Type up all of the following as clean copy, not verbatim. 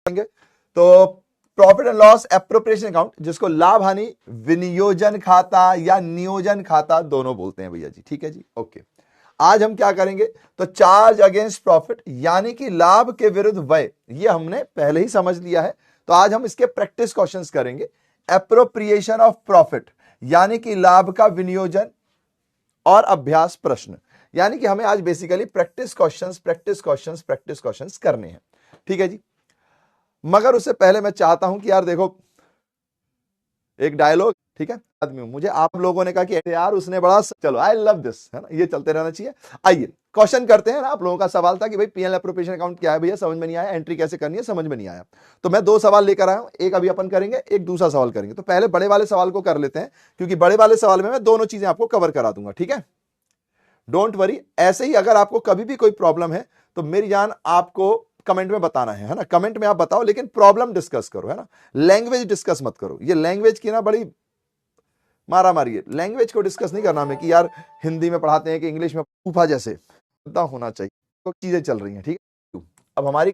तो profit and loss appropriation account, जिसको लाभ हानि विनियोजन खाता या नियोजन खाता दोनों बोलते हैं भैया जी, ठीक है जी, ओके। आज हम क्या करेंगे, तो चार्ज अगेंस्ट प्रॉफिट यानी कि लाभ के विरुद्ध व्यय, ये हमने पहले ही समझ लिया है। तो आज हम इसके प्रैक्टिस क्वेश्चंस करेंगे। एप्रोप्रिएशन ऑफ प्रॉफिट यानी कि लाभ का विनियोजन, और अभ्यास प्रश्न, यानी कि हमें आज बेसिकली प्रैक्टिस क्वेश्चंस करने हैं, ठीक है जी। मगर उससे पहले मैं चाहता हूं कि यार देखो एक डायलॉग, ठीक है, आदमी मुझे आप लोगों ने कहा कि यार उसने बड़ा, चलो आई लव दिस, है ना, ये चलते रहना चाहिए। आइए क्वेश्चन करते हैं ना। आप लोगों का सवाल था कि भाई पीएल एप्रोप्रिएशन अकाउंट क्या है भैया, समझ में नहीं आया, एंट्री कैसे करनी है समझ में नहीं आया। तो मैं दो सवाल लेकर आया हूं, एक अभी अपन करेंगे, एक दूसरा सवाल करेंगे। तो पहले बड़े वाले सवाल को कर लेते हैं, क्योंकि बड़े वाले सवाल में मैं दोनों चीजें आपको कवर करा दूंगा, ठीक है, डोंट वरी। ऐसे ही अगर आपको कभी भी कोई प्रॉब्लम है तो मेरी जान आपको कमेंट में बताना है ना, कमेंट में आप बताओ, लेकिन प्रॉब्लम डिस्कस करो, है ना, लैंग्वेज डिस्कस मत करो। ये लैंग्वेज की ना बड़ी मारा मारी है, लैंग्वेज को डिस्कस नहीं करना हमें कि यार हिंदी में पढ़ाते हैं कि इंग्लिश में, फूफा जैसे होना चाहिए। तो चीजें चल रही हैं, ठीक है। अब हमारी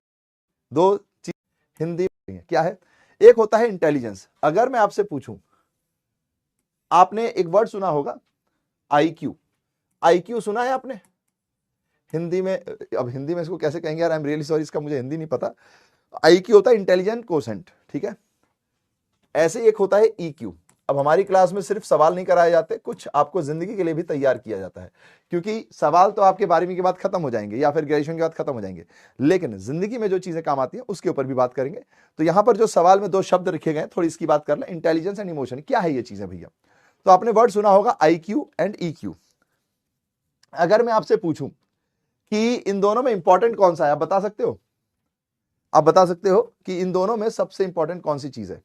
दो चीज हिंदी में क्या है, एक होता है इंटेलिजेंस। अगर मैं आपसे पूछूं, आपने एक वर्ड सुना होगा आईक्यू, आईक्यू सुना है आपने हिंदी में? अब हिंदी में इसको कैसे कहेंगे यार, आई एम रियली सॉरी, इसका मुझे हिंदी नहीं पता। आईक्यू होता है इंटेलिजेंट कोसेंट, ठीक है। ऐसे एक होता है ईक्यू। अब हमारी क्लास में सिर्फ सवाल नहीं कराए जाते, कुछ आपको जिंदगी के लिए भी तैयार किया जाता है, क्योंकि सवाल तो आपके 12वीं के बाद खत्म हो जाएंगे या फिर ग्रेजुएशन के बाद खत्म हो जाएंगे, लेकिन जिंदगी में जो चीजें काम आती हैं उसके ऊपर भी बात करेंगे। तो यहां पर जो सवाल में दो शब्द लिखे गए, थोड़ी इसकी बात कर लें, इंटेलिजेंस एंड इमोशन, क्या है ये चीजें भैया। तो आपने वर्ड सुना होगा आईक्यू एंड ईक्यू। अगर मैं आपसे पूछूं कि इन दोनों में इंपॉर्टेंट कौन सा है, आप बता सकते हो? आप बता सकते हो कि इन दोनों में सबसे इंपॉर्टेंट कौन सी चीज है?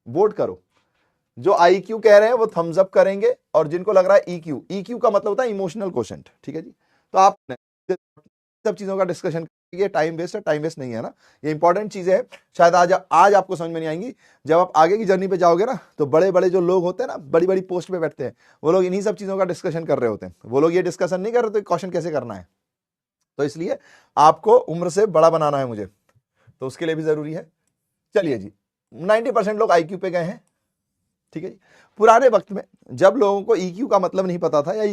वोट करो। जो आई क्यू कह रहे हैं वो थम्स अप करेंगे, और जिनको लग रहा है ईक्यू, ईक्यू का मतलब होता है इमोशनल क्वोशंट, ठीक है जी। तो आप सब चीजों का डिस्कशन, ये टाइम वेस्ट है, टाइम वेस्ट नहीं है ना, ये इंपॉर्टेंट चीजें हैं। शायद आज आपको समझ में नहीं आएंगी, जब आप आगे की जर्नी पे जाओगे ना, तो बड़े बड़े जो लोग होते हैं ना, बड़ी बड़ी पोस्ट पे बैठते हैं, वो लोग इन्हीं सब चीजों का डिस्कशन कर रहे होते हैं। वो लोग ये डिस्कशन नहीं कर रहे तो क्वेश्चन कैसे करना है। तो इसलिए आपको उम्र से बड़ा बनाना है मुझे, तो उसके लिए भी जरूरी है। चलिए जी, 90% लोग आईक्यू पे गए हैं, ठीक है जी। पुराने वक्त में जब लोगों को ईक्यू का मतलब नहीं पता था, या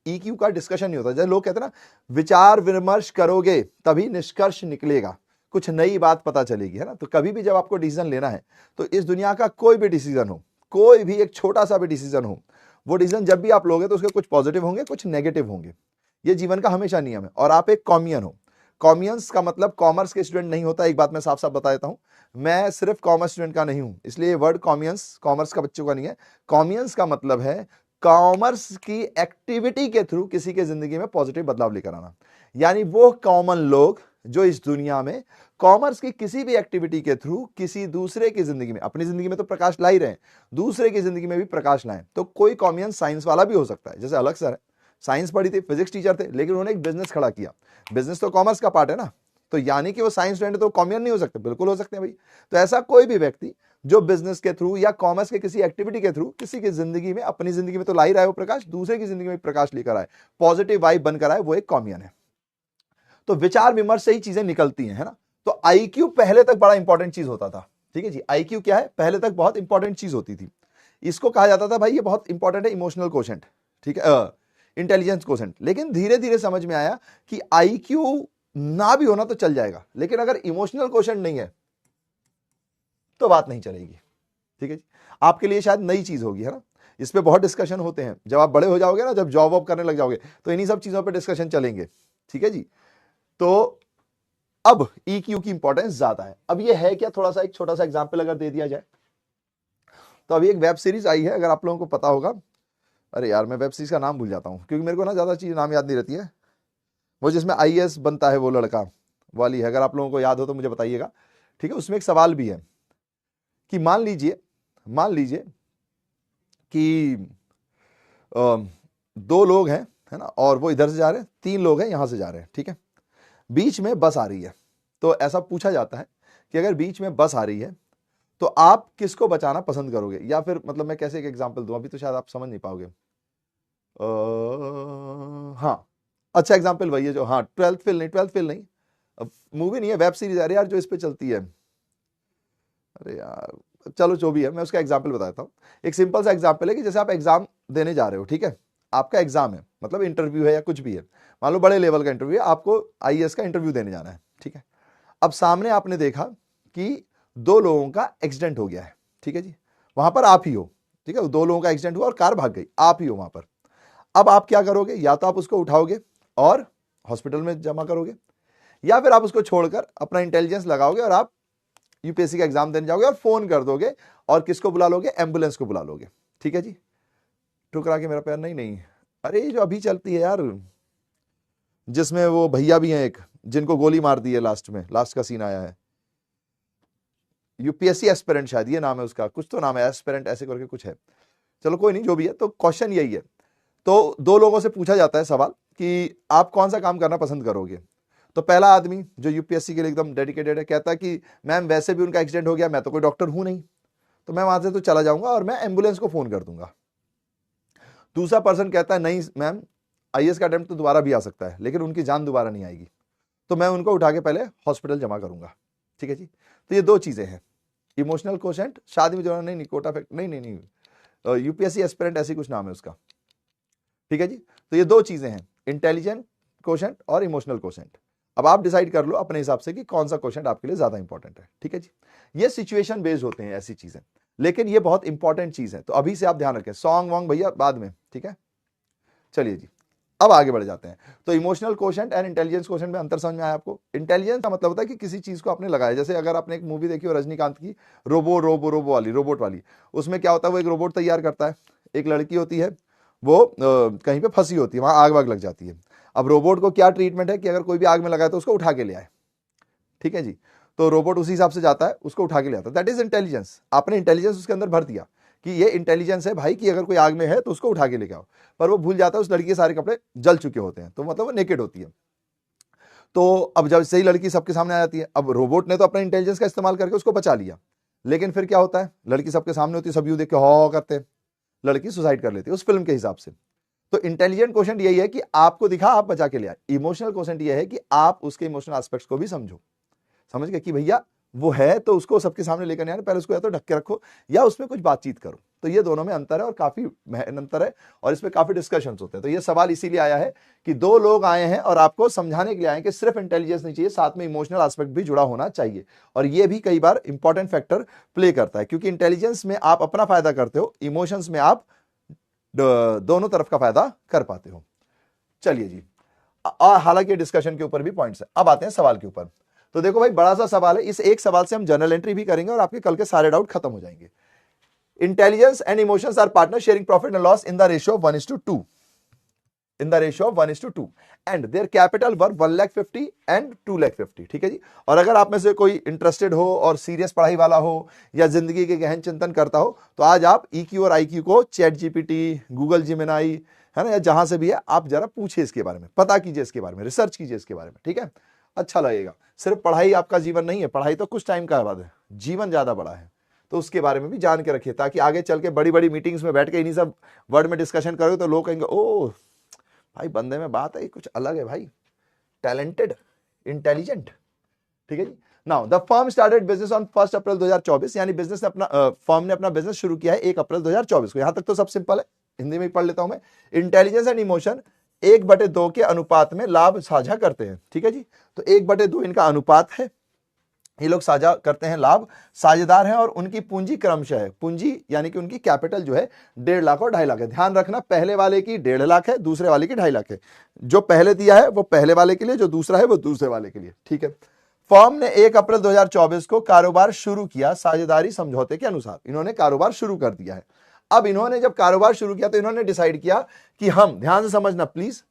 ईक्यू का डिस्कशन नहीं होता, जब लोग कहते ना विचार विमर्श करोगे तभी निष्कर्ष निकलेगा, कुछ नई बात पता चलेगी, है ना। तो कभी भी जब आपको डिसीजन लेना है, तो इस दुनिया का कोई भी डिसीजन हो, कोई भी एक छोटा सा भी डिसीजन हो, वो डिसीजन जब भी आप लोगे तो उसके कुछ पॉजिटिव होंगे, कुछ नेगेटिव होंगे। ये जीवन का हमेशा नियम है। और आप एक कॉमियन हो, कॉमियंस का मतलब कॉमर्स के स्टूडेंट नहीं होता, एक बात मैं साफ साफ बता देता हूं, मैं सिर्फ कॉमर्स स्टूडेंट का नहीं हूं, इसलिए वर्ड कॉमियंस कॉमर्स का बच्चों का नहीं है। कॉमियंस का मतलब है कॉमर्स की एक्टिविटी के थ्रू किसी के जिंदगी में पॉजिटिव बदलाव लेकर आना, यानी वो कॉमन लोग जो इस दुनिया में कॉमर्स की किसी भी एक्टिविटी के थ्रू किसी दूसरे की जिंदगी में, अपनी जिंदगी में तो प्रकाश ला ही रहे हैं, दूसरे की जिंदगी में भी प्रकाश लाएं। तो कोई कॉमियंस साइंस वाला भी हो सकता है, जैसे अलग सर है, साइंस पढ़ी थी, फिजिक्स टीचर थे, लेकिन उन्होंने एक बिजनेस खड़ा किया, बिजनेस तो कॉमर्स का पार्ट है ना, तो यानी कि वो साइंस स्टूडेंट तो कॉमियन नहीं हो सकते? बिल्कुल हो सकते हैं भाई। तो ऐसा कोई भी व्यक्ति जो बिजनेस के थ्रू या कॉमर्स के किसी एक्टिविटी के थ्रू किसी की जिंदगी में, अपनी जिंदगी में तो ला ही रहा है वो प्रकाश, दूसरे की जिंदगी में प्रकाश लेकर आए, पॉजिटिव वाइब बनकर आए, वो एक कॉमियन है। तो विचार विमर्श से ही चीजें निकलती हैं, है ना। तो आईक्यू पहले तक बड़ा इंपॉर्टेंट चीज होता था, ठीक है जी। आईक्यू क्या है, पहले तक बहुत इंपॉर्टेंट चीज होती थी। इसको कहा जाता था भाई ये बहुत इंपॉर्टेंट है, इमोशनल क्वोशंट, ठीक है, इंटेलिजेंस क्वोशंट। लेकिन धीरे धीरे समझ में आया कि आईक्यू ना भी होना तो चल जाएगा, लेकिन अगर इमोशनल क्वोशंट नहीं है तो बात नहीं चलेगी, ठीक है जी। आपके लिए शायद नई चीज होगी, है ना, इस पे बहुत डिस्कशन होते हैं। जब आप बड़े हो जाओगे ना, जब जॉब वॉब करने लग जाओगे, तो इन्हीं सब चीजों पे डिस्कशन चलेंगे, ठीक है जी। तो अब ईक्यू की इंपॉर्टेंस ज्यादा है। अब ये है क्या, थोड़ा सा एक छोटा सा एग्जांपल अगर दे दिया जाए, तो अभी एक वेब सीरीज आई है, अगर आप लोगों को पता होगा, अरे यार मैं वेब सीरीज का नाम भूल जाता हूं, क्योंकि मेरे को ना ज्यादा चीज नाम याद नहीं रहती है, वो जिसमें आईएएस बनता है वो लड़का वाली है, अगर आप लोगों को याद हो तो मुझे बताइएगा, ठीक है। उसमें एक सवाल भी है कि मान लीजिए कि दो लोग हैं, है ना, और वो इधर से जा रहे हैं, तीन लोग हैं यहां से जा रहे हैं, ठीक है। बीच में बस आ रही है, तो ऐसा पूछा जाता है कि अगर बीच में बस आ रही है तो आप किसको बचाना पसंद करोगे, या फिर मतलब मैं कैसे एक एग्जांपल दूं, अभी तो शायद आप समझ नहीं पाओगे। हाँ, अच्छा एग्जांपल वही है जो, हाँ, ट्वेल्थ फेल नहीं, मूवी नहीं है, वेब सीरीज है यार जो इस पे चलती है। अरे यार चलो जो भी है, मैं उसका एग्जाम्पल बताता हूँ। एक सिंपल सा एग्जाम्पल है कि जैसे आप एग्जाम देने जा रहे हो, ठीक है, आपका एग्जाम है, मतलब इंटरव्यू है या कुछ भी है, मान लो बड़े लेवल का इंटरव्यू है, आपको आईएएस का इंटरव्यू देने जाना है, ठीक है। अब सामने आपने देखा कि 2 लोगों का एक्सीडेंट हो गया है, ठीक है जी, वहां पर आप ही हो, ठीक है, 2 लोगों का एक्सीडेंट हुआ और कार भाग गई, आप ही हो वहां पर। अब आप क्या करोगे, या तो आप उसको उठाओगे और हॉस्पिटल में जमा करोगे, या फिर आप उसको छोड़कर अपना इंटेलिजेंस लगाओगे और आप यूपीएससी का एग्जाम देने जाओगे और फोन कर दोगे और किसको बुला लोगे, एम्बुलेंस को बुला लोगे, ठीक है जी। ठुकरा के मेरा पैर, नहीं नहीं, अरे ये जो अभी चलती है यार, जिसमें वो भैया भी हैं एक, जिनको गोली मार दी है लास्ट में, लास्ट का सीन आया है, यूपीएससी एस्पिरेंट शायद ये नाम है उसका, कुछ तो नाम है एस्पिरेंट ऐसे करके कुछ है, चलो कोई नहीं, जो भी है। तो क्वेश्चन यही है, तो 2 लोगों से पूछा जाता है सवाल कि आप कौन सा काम करना पसंद करोगे। तो पहला आदमी जो यूपीएससी के लिए एकदम डेडिकेटेड है कहता है कि मैम वैसे भी उनका एक्सीडेंट हो गया, मैं तो कोई डॉक्टर हूं नहीं, तो मैं वहां से तो चला जाऊंगा और मैं एम्बुलेंस को फोन कर दूंगा। दूसरा पर्सन कहता है नहीं मैम, आईएएस का अटेम्प्ट तो दोबारा भी आ सकता है लेकिन उनकी जान दोबारा नहीं आएगी, तो मैं उनको उठा के पहले हॉस्पिटल जमा करूंगा, ठीक है जी। तो ये 2 चीजें हैं, इमोशनल कोशेंट, शादी में जो नहीं कोटा फैक्ट, नहीं यूपीएससी एस्पिरेंट ऐसी कुछ नाम है उसका, ठीक है जी। तो ये 2 चीजें हैं, इंटेलिजेंट कोशेंट और इमोशनल कोशेंट। अब आप डिसाइड कर लो अपने हिसाब से कि कौन सा क्वेश्चन आपके लिए ज्यादा इंपॉर्टेंट है, ठीक है जी। ये सिचुएशन बेस्ड होते हैं ऐसी चीजें, लेकिन ये बहुत इंपॉर्टेंट चीज है, तो अभी से आप ध्यान रखें। सॉन्ग वॉन्ग भैया बाद में, ठीक है। चलिए जी अब आगे बढ़ जाते हैं। तो emotional quotient and intelligence quotient में अंतर समझ में आया आपको। इंटेलिजेंस का मतलब होता है कि किसी चीज को आपने लगाया, जैसे अगर आपने एक मूवी देखी हो रजनीकांत की, रोबोट वाली, उसमें क्या होता है, वो एक रोबोट तैयार करता है, एक लड़की होती है वो कहीं पे फंसी होती है, वहां आग वाग लग जाती है। अब रोबोट को क्या ट्रीटमेंट है कि अगर कोई भी आग में लगा है तो उसको उठा के ले आए, ठीक है जी। तो रोबोट उसी हिसाब से जाता है, उसको उठा के ले आता है, दैट इज इंटेलिजेंस। आपने इंटेलिजेंस उसके अंदर भर दिया कि ये इंटेलिजेंस है भाई कि अगर कोई आग में है तो उसको उठा के लेके आओ, पर वो भूल जाता है उस लड़की के सारे कपड़े जल चुके होते हैं, तो मतलब वो नेकेड होती है। तो अब जब सही लड़की सबके सामने आ जाती है, अब रोबोट ने तो अपना इंटेलिजेंस का इस्तेमाल करके उसको बचा लिया, लेकिन फिर क्या होता है, लड़की सबके सामने होती है, सब यूं देख के हॉ करते हैं, लड़की सुसाइड कर लेती है उस फिल्म के हिसाब से। तो इंटेलिजेंट क्वेश्चन यही है कि आपको दिखा, आप बचा के ले आए। इमोशनल क्वेश्चन यह है कि आप उसके इमोशनल एस्पेक्ट्स को भी समझो, समझ गए कि भैया वो है तो उसको सबके सामने लेकर नहीं आना, पहले उसको या तो ढक के रखो या उसमें कुछ बातचीत करो। तो ये दोनों में अंतर है और काफी अंतर है और इसमें काफी डिस्कशंस होते हैं। तो ये सवाल इसीलिए आया है कि 2 लोग आए हैं और आपको समझाने के लिए आए कि सिर्फ इंटेलिजेंस नहीं चाहिए, साथ में इमोशनल एस्पेक्ट भी जुड़ा होना चाहिए। और ये भी कई बार इंपॉर्टेंट फैक्टर प्ले करता है, क्योंकि इंटेलिजेंस में आप अपना फायदा करते हो, इमोशंस में आप दोनों तरफ का फायदा कर पाते हो। चलिए जी, हालांकि डिस्कशन के ऊपर भी पॉइंट्स है। अब आते हैं सवाल के ऊपर। तो देखो भाई बड़ा सा सवाल है, इस एक सवाल से हम जनरल एंट्री भी करेंगे और आपके कल के सारे डाउट खत्म हो जाएंगे। Intelligence and emotions are partner sharing profit and loss in the ratio of 1:2, in the ratio of 1:2 and their capital were 1,50,000 and 2,50,000, ठीक है जी। और अगर आप में से कोई इंटरेस्टेड हो और सीरियस पढ़ाई वाला हो या जिंदगी के गहन चिंतन करता हो, तो आज आप ईक्यू और आईक्यू को चैट जीपीटी, गूगल जिमिनाई, है ना, या जहां से भी है, आप जरा पूछिए इसके बारे में, पता कीजिए इसके बारे में, रिसर्च कीजिए इसके बारे में, ठीक है। अच्छा लगेगा। सिर्फ पढ़ाई आपका जीवन नहीं है, पढ़ाई तो कुछ टाइम का बाद है, जीवन ज्यादा बड़ा है, तो उसके बारे में भी जान के रखिए, ताकि आगे चल के बड़ी बड़ी मीटिंग्स में बैठ के इन्हीं सब वर्ड में डिस्कशन करोगे तो लोग कहेंगे ओ भाई बंदे में बात है, कुछ अलग है भाई, टैलेंटेड, इंटेलिजेंट, ठीक है जी। Now the firm started business on 1 April 2024, यानी बिजनेस ने अपना फर्म ने अपना बिजनेस शुरू किया है 1 अप्रैल 2024 को। यहां तक तो सब सिंपल है, हिंदी में ही पढ़ लेता हूं मैं। इंटेलिजेंस एंड इमोशन 1/2 के अनुपात में लाभ साझा करते हैं, ठीक है जी। तो 1/2 इनका अनुपात है, ये लोग साझा करते हैं लाभ, साझेदार हैं, और उनकी पूंजी क्रमशः है, पूंजी यानी कि उनकी कैपिटल जो है 1.5 लाख और 2.5 लाख है। ध्यान रखना, पहले वाले की 1.5 लाख है, दूसरे वाले की 2.5 लाख है। जो पहले दिया है वो पहले वाले के लिए, जो दूसरा है वो दूसरे वाले के लिए, ठीक है। फर्म ने 1 अप्रैल 2024 को कारोबार शुरू किया साझेदारी समझौते के अनुसार, इन्होंने कारोबार शुरू कर दिया है। अब इन्होंने जब कारोबार शुरू किया तो इन्होंने डिसाइड किया कि हम, ध्यान से समझना please,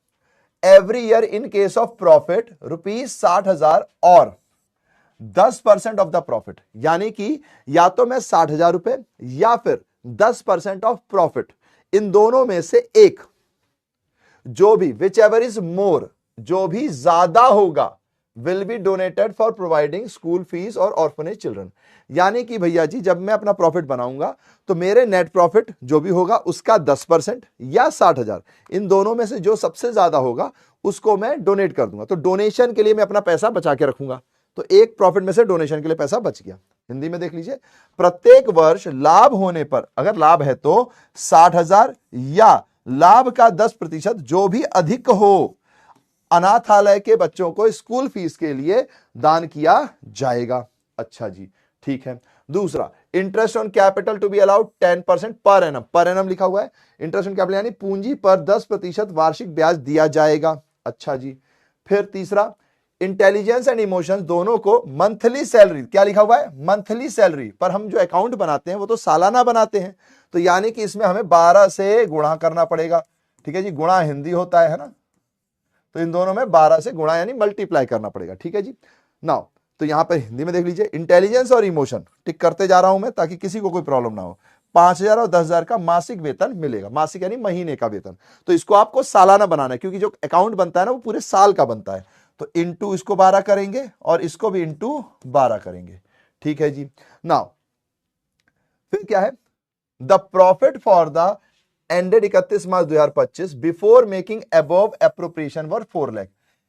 every year in case of profit ₹60,000 और 10% ऑफ द प्रॉफिट, यानी कि या तो मैं 60,000 रुपए या फिर 10% ऑफ प्रॉफिट, इन दोनों में से एक, जो भी विच एवर इज मोर, जो भी ज्यादा होगा, will be donated for providing school fees और ऑर्फनेज चिल्ड्रन। यानी कि भैया जी जब मैं अपना प्रॉफिट बनाऊंगा तो मेरे नेट प्रॉफिट जो भी होगा उसका 10% या 60,000 इन दोनों में से जो सबसे ज्यादा होगा उसको मैं डोनेट कर दूंगा। तो डोनेशन के लिए मैं अपना पैसा बचा के रखूंगा, तो एक प्रॉफिट में से डोनेशन के लिए पैसा बच गया। हिंदी में देख लीजिए, प्रत्येक वर्ष लाभ होने पर, अगर लाभ है तो 60,000 या लाभ का 10% जो भी अधिक हो, अनाथालय के बच्चों को स्कूल फीस के लिए दान किया जाएगा। अच्छा जी, ठीक है। दूसरा, interest on capital to be allowed 10% per annum. Per annum लिखा हुआ है, इंटरेस्ट ऑन कैपिटल यानी पूंजी पर 10% वार्षिक ब्याज दिया जाएगा। अच्छा जी। फिर तीसरा, इंटेलिजेंस एंड इमोशंस दोनों को मंथली सैलरी, क्या लिखा हुआ है, मंथली सैलरी, पर हम जो अकाउंट बनाते हैं वो तो सालाना बनाते हैं, तो यानी कि इसमें हमें 12 से गुणा करना पड़ेगा। ठीक है जी, गुणा हिंदी होता है ना, तो इन दोनों में 12 से गुणा यानी मल्टीप्लाई करना पड़ेगा। ठीक है जी। नाउ तो यहां पर हिंदी में देख लीजिए, इंटेलिजेंस और इमोशन टिक करते जा रहा हूं मैं ताकि किसी को कोई प्रॉब्लम ना हो। 5,000 और 10,000 का मासिक वेतन मिलेगा, मासिक यानी महीने का वेतन, तो इसको आपको सालाना बनाना है क्योंकि जो अकाउंट बनता है ना वो पूरे साल का बनता है, तो इंटू इसको 12 करेंगे और इसको भी इंटू 12 करेंगे। ठीक है जी। नाउ फिर क्या है, the profit for the ended 31 March 2025 before making above appropriation were 4 lakh.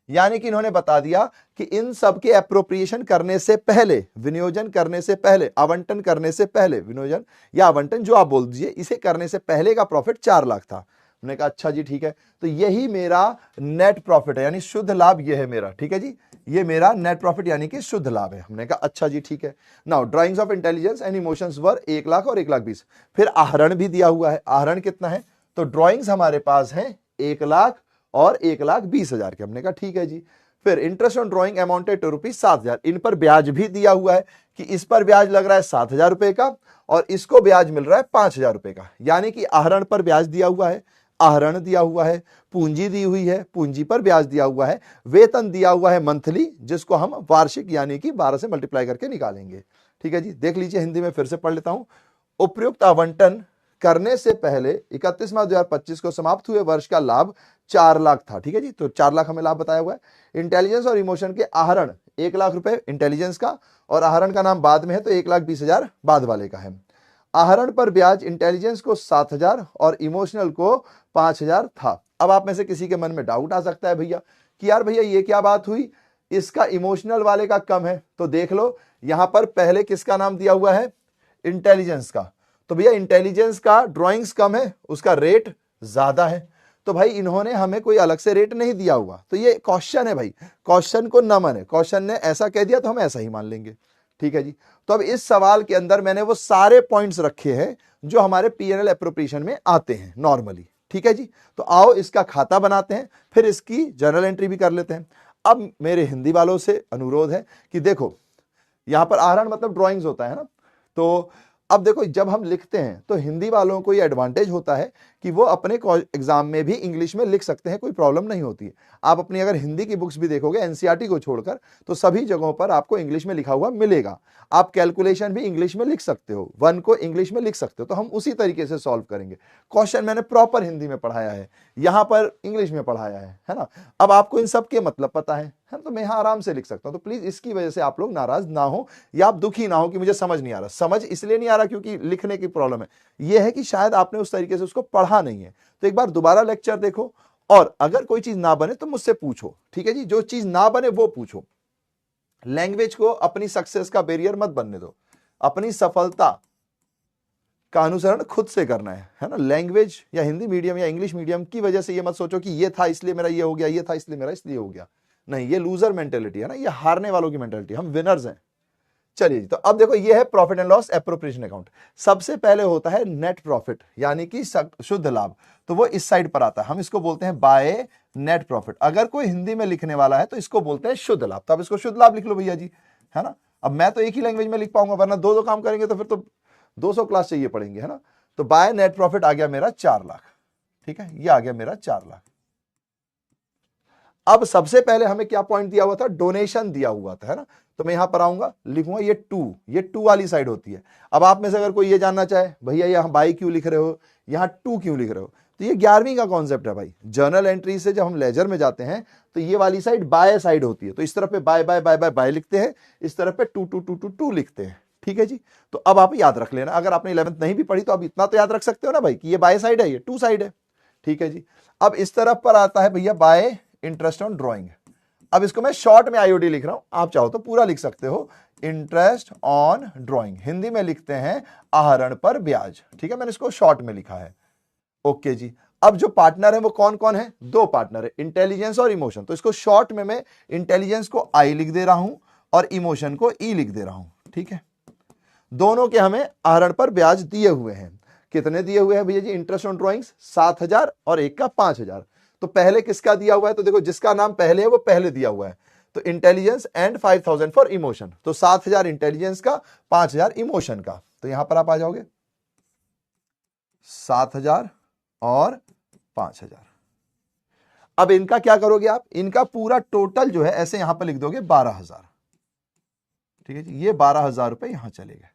यानी कि इन्होंने बता दिया कि इन सब के एप्रोप्रिएशन करने से पहले, विनियोजन करने से पहले, आवंटन करने से पहले, विनियोजन या आवंटन जो आप बोल दीजिए, इसे करने से पहले का प्रॉफिट 4 लाख था। हमने कहा अच्छा जी ठीक है, तो यही मेरा नेट प्रॉफिट है यानी शुद्ध लाभ ये है मेरा। ठीक है जी, ये मेरा नेट प्रॉफिट यानी कि शुद्ध लाभ है। हमने कहा अच्छा जी ठीक है। Now drawings of intelligence and emotions were 1 lakh और 1,20,000। फिर आहरण भी दिया हुआ है, आहरण कितना है, तो ड्राइंग्स हमारे पास है 1 लाख और 1,20,000 के। हमने कहा ठीक है जी। फिर interest on drawing amounted to ₹7,000। इन पर ब्याज भी दिया हुआ है कि इस पर ब्याज लग रहा है 7,000 रुपए का और इसको ब्याज मिल रहा है 5,000 रुपए का, यानी कि आहरण पर ब्याज दिया हुआ है, आहरण दिया हुआ है, पूंजी दी हुई है, पूंजी पर ब्याज दिया हुआ है, वेतन दिया हुआ है मंथली, जिसको हम वार्षिक यानी कि 12 से मल्टीप्लाई करके निकालेंगे। ठीक है जी, देख लीजिए हिंदी में फिर से पढ़ लेता हूं। उपयुक्त आवंटन करने से पहले 31 मार्च 2025 को समाप्त हुए वर्ष का लाभ 4 लाख था। ठीक है जी, तो 4 लाख हमें लाभ बताया हुआ है। इंटेलिजेंस और इमोशन के आहरण 1 लाख रुपए इंटेलिजेंस का, और आहरण का नाम बाद में है तो 1,20,000 बाद वाले का है। आहरण पर ब्याज इंटेलिजेंस को 7,000 और इमोशनल को 5,000 था। अब आप में से किसी के मन में डाउट आ सकता है भैया कि यार भैया ये क्या बात हुई, इसका इमोशनल वाले का कम है। तो देख लो यहां पर पहले किसका नाम दिया हुआ है, इंटेलिजेंस का, तो भैया इंटेलिजेंस का ड्राइंग्स कम है, उसका रेट ज्यादा है, तो भाई इन्होंने हमें कोई अलग से रेट नहीं दिया हुआ, तो ये क्वेश्चन है भाई, क्वेश्चन को न माने, क्वेश्चन ने ऐसा कह दिया तो हम ऐसा ही मान लेंगे। ठीक है जी, तो अब इस सवाल के अंदर मैंने वो सारे पॉइंट्स रखे हैं जो हमारे पीएनएल एप्रोप्रिएशन में आते हैं नॉर्मली। ठीक है जी, तो आओ इसका खाता बनाते हैं, फिर इसकी जर्नल एंट्री भी कर लेते हैं। अब मेरे हिंदी वालों से अनुरोध है कि देखो यहां पर आहरण मतलब ड्राइंग्स होता है ना, तो अब देखो जब हम लिखते हैं तो हिंदी वालों को ये एडवांटेज होता है कि वो अपने एग्जाम में भी इंग्लिश में लिख सकते हैं, कोई प्रॉब्लम नहीं होती है। आप अपनी अगर हिंदी की बुक्स भी देखोगे एनसीईआरटी को छोड़कर तो सभी जगहों पर आपको इंग्लिश में लिखा हुआ मिलेगा। आप कैलकुलेशन भी इंग्लिश में लिख सकते हो, 1 को इंग्लिश में लिख सकते हो, तो हम उसी तरीके से सॉल्व करेंगे। क्वेश्चन मैंने प्रॉपर हिंदी में पढ़ाया है, यहां पर इंग्लिश में पढ़ाया है ना। अब आपको इन सब के मतलब पता है, तो मैं यहां आराम से लिख सकता हूं। तो प्लीज इसकी वजह से आप लोग नाराज ना हो या आप दुखी ना हो कि मुझे समझ नहीं आ रहा। समझ इसलिए नहीं आ रहा क्योंकि लिखने की प्रॉब्लम है, यह है कि शायद आपने उस तरीके से उसको पढ़ा नहीं है। तो एक बार दोबारा लेक्चर देखो, और अगर कोई चीज ना बने तो मुझसे पूछो। ठीक है जी, जो चीज ना बने वो पूछो। लैंग्वेज को अपनी सक्सेस का बैरियर मत बनने दो, अपनी सफलता का अनुसरण खुद से करना है ना। लैंग्वेज या हिंदी मीडियम या इंग्लिश मीडियम की वजह से ये मत सोचो कि ये था इसलिए मेरा ये हो गया, ये था इसलिए मेरा इसलिए हो गया, नहीं, ये लूजर मेंटेलिटी है ना, ये हारने वालों की मेंटेलिटी। हम विनर्स हैं। चलिए जी, तो अब देखो ये है profit and loss appropriation account. सबसे पहले होता है नेट प्रॉफिट यानी कि शुद्ध लाभ, तो वो इस साइड पर आता है, हम इसको बोलते हैं बाय नेट प्रॉफिट। अगर कोई हिंदी में लिखने वाला है तो इसको बोलते हैं शुद्ध लाभ, तो अब इसको शुद्ध लाभ लिख लो भैया जी, है ना। अब मैं तो एक ही लैंग्वेज में लिख पाऊंगा, वरना दो काम करेंगे तो फिर तो 200 क्लास चाहिए पड़ेंगे, है ना। तो बाय नेट प्रॉफिट आ गया मेरा 4 लाख। ठीक है, ये आ गया मेरा 4 लाख। अब सबसे पहले हमें क्या पॉइंट दिया हुआ था, डोनेशन दिया हुआ था, है ना। तो मैं यहां पर आऊंगा, लिखूंगा ये 2 वाली साइड होती है। अब आप में से अगर कोई ये जानना चाहे भैया यहां बाई क्यों लिख रहे हो, यहां 2 क्यों लिख रहे हो, तो ये 11वीं का कॉन्सेप्ट है भाई। जर्नल एंट्री से जब हम लेजर में जाते हैं तो ये वाली साइड बाय साइड होती है, तो इस तरफ पे by by by by by लिखते हैं, इस तरफ पे to to to to to लिखते हैं, ठीक है जी। तो अब आप याद रख लेना, अगर आपने 11th नहीं भी पढ़ी तो अब इतना तो याद रख सकते हो ना भाई कि ये बाय साइड है, ये टू साइड है, ठीक है जी। अब इस तरफ पर आता है भैया बाय इंटरेस्ट ऑन ड्रॉइंग। अब इसको मैं शॉर्ट में आईओडी लिख रहा हूं, आप चाहो तो पूरा लिख सकते हो, इंटरेस्ट ऑन ड्रॉइंग, हिंदी में लिखते हैं आहरण पर ब्याज, ठीक है, मैंने इसको शॉर्ट में लिखा है, ओके जी। अब जो पार्टनर है वो कौन कौन है, दो पार्टनर है, इंटेलिजेंस और इमोशन। तो इसको शॉर्ट में मैं इंटेलिजेंस को आई लिख दे रहा हूं और इमोशन को ई लिख दे रहा हूं, ठीक है। दोनों के हमें आहरण पर ब्याज दिए हुए हैं। कितने दिए हुए हैं भैया जी, इंटरेस्ट ऑन ड्रॉइंग्स 7,000 और एक का 5,000। तो पहले किसका दिया हुआ है, तो देखो जिसका नाम पहले है वो पहले दिया हुआ है, तो इंटेलिजेंस एंड 5,000 फॉर इमोशन। तो 7,000 इंटेलिजेंस का, 5,000 इमोशन का। तो यहां पर आप आ जाओगे 7,000 और 5,000। अब इनका क्या करोगे आप, इनका पूरा टोटल जो है ऐसे यहां पर लिख दोगे 12,000, ठीक है जी। ये 12,000 रुपए यहां चले गए,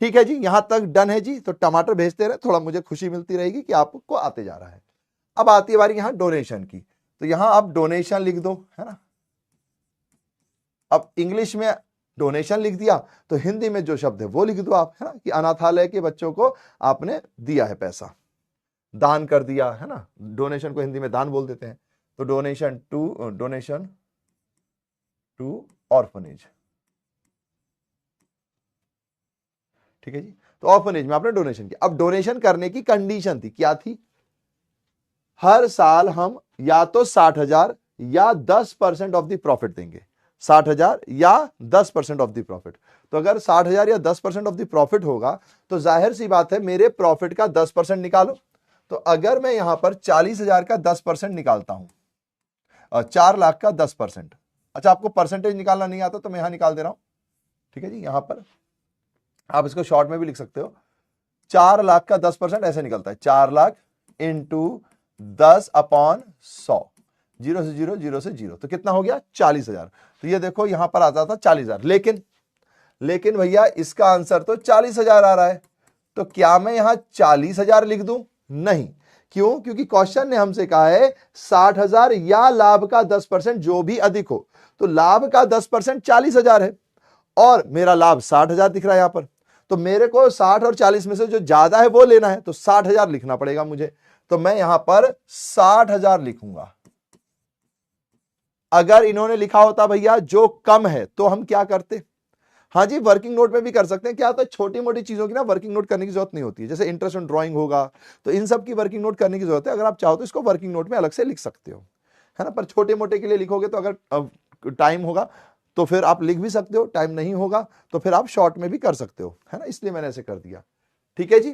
ठीक है जी। यहां तक डन है जी। तो टमाटर भेजते रहे, थोड़ा मुझे खुशी मिलती रहेगी कि आपको आते जा रहा है। अब आती है बारी यहां डोनेशन की, तो यहां आप डोनेशन लिख दो, है ना। अब इंग्लिश में डोनेशन लिख दिया तो हिंदी में जो शब्द है वो लिख दो आप, है ना, कि अनाथालय के बच्चों को आपने दिया है पैसा, दान कर दिया, है ना। डोनेशन को हिंदी में दान बोल देते हैं। तो डोनेशन टू ऑर्फनेज, ठीक है जी। तो ऑर्फनेज में आपने डोनेशन किया। अब डोनेशन करने की कंडीशन थी, क्या थी, हर साल हम या तो 60,000 या 10% ऑफ द प्रॉफिट देंगे, 60,000 या 10% ऑफ द प्रॉफिट। तो अगर 60,000 या 10% ऑफ द प्रॉफिट होगा तो जाहिर सी बात है मेरे प्रॉफिट का 10% निकालो। तो अगर मैं यहां पर 40,000 का 10% निकालता हूं, 4 लाख का 10%, अच्छा आपको परसेंटेज निकालना नहीं आता तो मैं यहां निकाल दे रहा हूं, ठीक है जी। यहां पर आप इसको शॉर्ट में भी लिख सकते हो, 4 लाख का 10% ऐसे निकलता है, 4 लाख इंटू 10/100, 0 से 0, 0 से 0, तो कितना हो गया 40,000। तो ये देखो यहां पर आता था 40,000, लेकिन भैया इसका आंसर तो 40,000 आ रहा है। तो क्या मैं यहां 40,000 लिख दूं, नहीं, क्यों, क्योंकि क्वेश्चन ने हमसे कहा है 60,000 या लाभ का 10% जो भी अधिक हो। तो लाभ का 10% 40,000 है और मेरा लाभ 60,000 दिख रहा है यहां पर। तो मेरे को 60 और 40 में से जो ज्यादा है वो लेना है, तो 60,000 लिखना पड़ेगा मुझे। तो मैं यहां पर 60,000 लिखूंगा। अगर इन्होंने लिखा होता भैया जो कम है तो हम क्या करते, हाँ जी वर्किंग नोट में भी कर सकते हैं। क्या होता है छोटी मोटी चीजों की ना वर्किंग नोट करने की जरूरत नहीं होती है, जैसे इंटरेस्ट ऑन ड्राइंग होगा तो इन सब की वर्किंग नोट करने की जरूरत है। अगर आप चाहो तो इसको वर्किंग नोट में अलग से लिख सकते हो, है ना। पर छोटे मोटे के लिए लिखोगे तो अगर टाइम होगा तो फिर आप लिख भी सकते हो, टाइम नहीं होगा तो फिर आप शॉर्ट में भी कर सकते हो, है ना, इसलिए मैंने ऐसे कर दिया, ठीक है जी।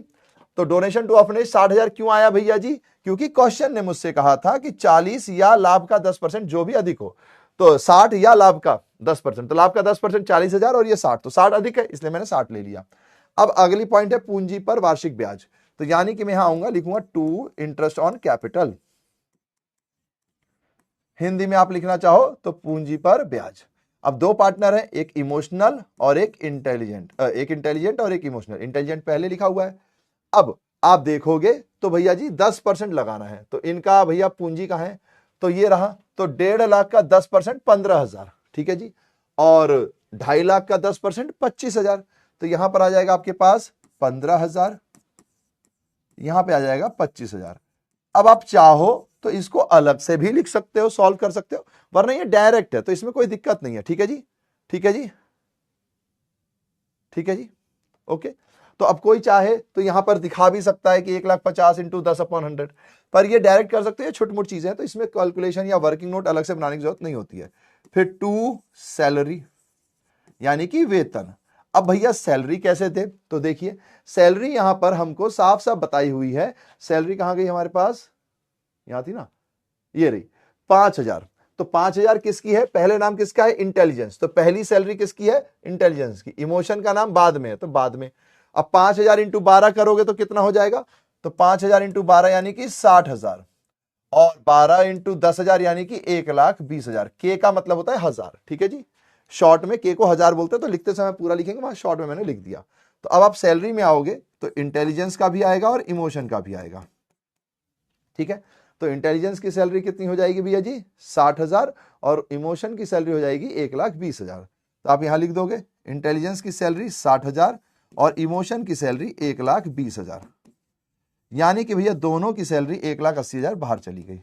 तो डोनेशन टू ऑर्फनेज 60,000 क्यों आया भैया जी, क्योंकि क्वेश्चन ने मुझसे कहा था कि 40 या लाभ का 10% जो भी अधिक हो, तो 60 या लाभ का 10%, तो लाभ का 10% 40,000 और ये 60, तो 60 अधिक है इसलिए मैंने 60 ले लिया। अब अगली पॉइंट है पूंजी पर वार्षिक ब्याज। तो यानी कि मैं यहां आऊंगा, लिखूंगा to interest on capital, Hindi में आप लिखना चाहो तो पूंजी पर ब्याज। अब दो पार्टनर है, एक इमोशनल और एक इंटेलिजेंट और एक इमोशनल। इंटेलिजेंट पहले लिखा हुआ है। अब आप देखोगे तो भैया जी 10% लगाना है, तो इनका भैया पूंजी कहां है, तो ये रहा। तो 1.5 लाख का 10% 15,000, ठीक है जी, और 2.5 लाख का 10% 25,000। तो यहां पर आ जाएगा आपके पास 15,000, यहां पे आ जाएगा 25,000। अब आप चाहो तो इसको अलग से भी लिख सकते हो, सॉल्व कर सकते हो, वरना ये डायरेक्ट है तो इसमें कोई दिक्कत नहीं है, ठीक है जी, ठीक है जी, ठीक है जी, ओके। तो अब कोई चाहे तो यहां पर दिखा भी सकता है कि 1,50,000 इंटू 10/100, पर ये डायरेक्ट कर सकते हैं, छोटी मोटी चीजें हैं तो इसमें कैलकुलेशन या वर्किंग नोट अलग से बनाने की जरूरत नहीं होती है। फिर टू सैलरी यानी कि वेतन। अब भैया सैलरी कैसे थे, तो देखिए सैलरी यहां पर हमको साफ साफ बताई हुई है। सैलरी कहां गई हमारे पास, यहां थी ना, ये रही 5,000। तो 5,000 किसकी है, पहले नाम किसका है, इंटेलिजेंस, तो पहली सैलरी किसकी है, इंटेलिजेंस की। इमोशन का नाम बाद में है तो बाद में। अब 5,000 इंटू 12 करोगे तो कितना हो जाएगा, तो 5,000 इंटू 12 यानी कि 60,000, और 12 इंटू 10,000 यानी कि 1,20,000। के का मतलब होता है 1000, ठीक है जी। शॉर्ट में के को 1000 बोलते हैं, तो लिखते समय पूरा लिखेंगे, वहां शॉर्ट में मैंने लिख दिया। तो अब आप सैलरी में आओगे तो इंटेलिजेंस का भी आएगा और इमोशन का भी आएगा। ठीक है। तो इंटेलिजेंस की सैलरी कितनी हो जाएगी भैया जी 60,000 और इमोशन की सैलरी हो जाएगी 1,20,000। तो आप यहां लिख दोगे इंटेलिजेंस की सैलरी 60,000 और इमोशन की सैलरी 1,20,000, यानी कि भैया दोनों की सैलरी 1,80,000 बाहर चली गई।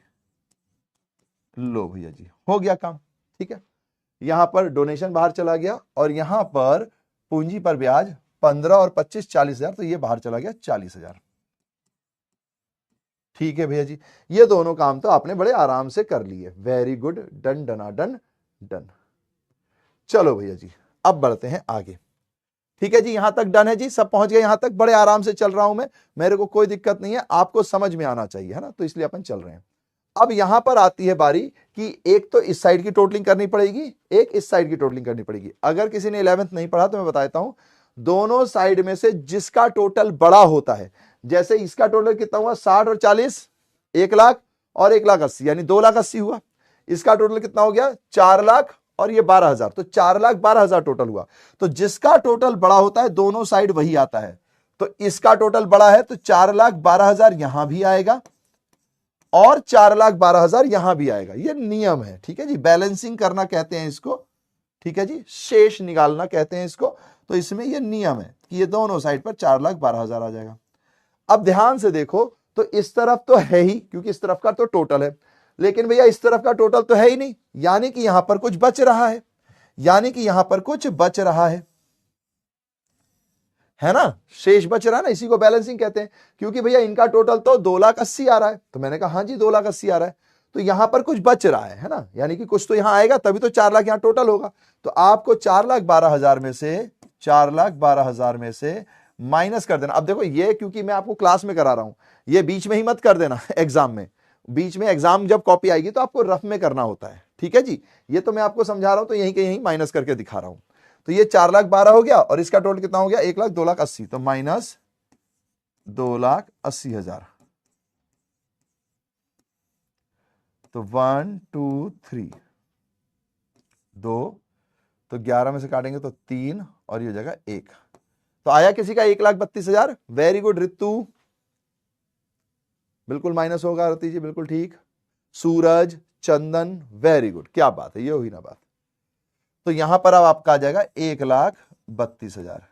लो भैया जी हो गया काम। ठीक है, यहां पर डोनेशन बाहर चला गया और यहां पर पूंजी पर ब्याज 15 और 25 40,000, तो ये बाहर चला गया 40,000। ठीक है भैया जी, ये दोनों काम तो आपने बड़े आराम से कर लिए। Very good, done done done done. चलो भैया जी अब बढ़ते हैं आगे। ठीक है जी, यहां तक डन है जी, सब पहुंच गए यहां तक, बड़े आराम से चल रहा हूं मैं, मेरे को कोई दिक्कत नहीं है, आपको समझ में आना चाहिए, है ना, तो इसलिए अपन चल रहे हैं। अब यहां पर आती है बारी कि एक तो इस साइड की टोटलिंग करनी पड़ेगी, एक इस साइड की टोटलिंग करनी पड़ेगी। अगर किसी ने 11th नहीं पढ़ा तो मैं बता देता हूं, दोनों साइड में से जिसका टोटल बड़ा होता है, जैसे इसका टोटल कितना हुआ 60 और 40 1,00,000 और 1,80,000 यानी 2,80,000 हुआ। इसका टोटल कितना हो गया 4,00,000 और ये 12,000, तो 4,12,000 टोटल हुआ। तो जिसका टोटल बड़ा होता है दोनों साइड वही आता है, तो इसका टोटल बड़ा है तो 4,12,000 यहां भी आएगा और 4,12,000 यहां भी आएगा। ये नियम है। ठीक है जी, बैलेंसिंग करना कहते हैं इसको। ठीक है जी, शेष निकालना कहते हैं इसको। तो इसमें ये नियम है कि ये दोनों साइड पर 4,12,000 आ जाएगा। अब ध्यान से देखो, तो इस तरफ तो है ही क्योंकि इस तरफ का तो टोटल है, लेकिन भैया इस तरफ का टोटल तो है ही नहीं, यानी कि यहां पर कुछ बच रहा है, यानी कि यहां पर कुछ बच रहा है ना, शेष बच रहा है ना, इसी को बैलेंसिंग कहते हैं। क्योंकि भैया इनका टोटल तो 2,80,000 आ रहा है, तो मैंने कहा हाँ जी 2,80,000 आ रहा है, तो यहां पर कुछ बच रहा है ना, यानी कि कुछ तो यहां आएगा तभी तो 4,00,000 यहां टोटल होगा। तो आपको 4,12,000 में से 4,12,000 में से माइनस कर देना। अब देखो ये क्योंकि मैं आपको क्लास में करा रहा हूं, ये बीच में ही मत कर देना एग्जाम में, बीच में एग्जाम जब कॉपी आएगी तो आपको रफ में करना होता है। ठीक है जी, ये तो मैं आपको समझा रहा हूं तो यहीं के यहीं माइनस करके दिखा रहा हूं। तो ये 4,12,000 हो गया और इसका टोटल कितना हो गया 1,00,000 2,80,000, तो माइनस 2,80,000। तो 1 2 3 2, तो 11 में से काटेंगे तो 3 और ये हो जाएगा 1। तो आया किसी का 1,32,000। वेरी गुड रितु, बिल्कुल माइनस होगा रति जी, बिल्कुल ठीक। सूरज, चंदन, वेरी गुड, क्या बात है, ये हुई ना बात। तो यहां पर अब आपका आ जाएगा 1,32,000।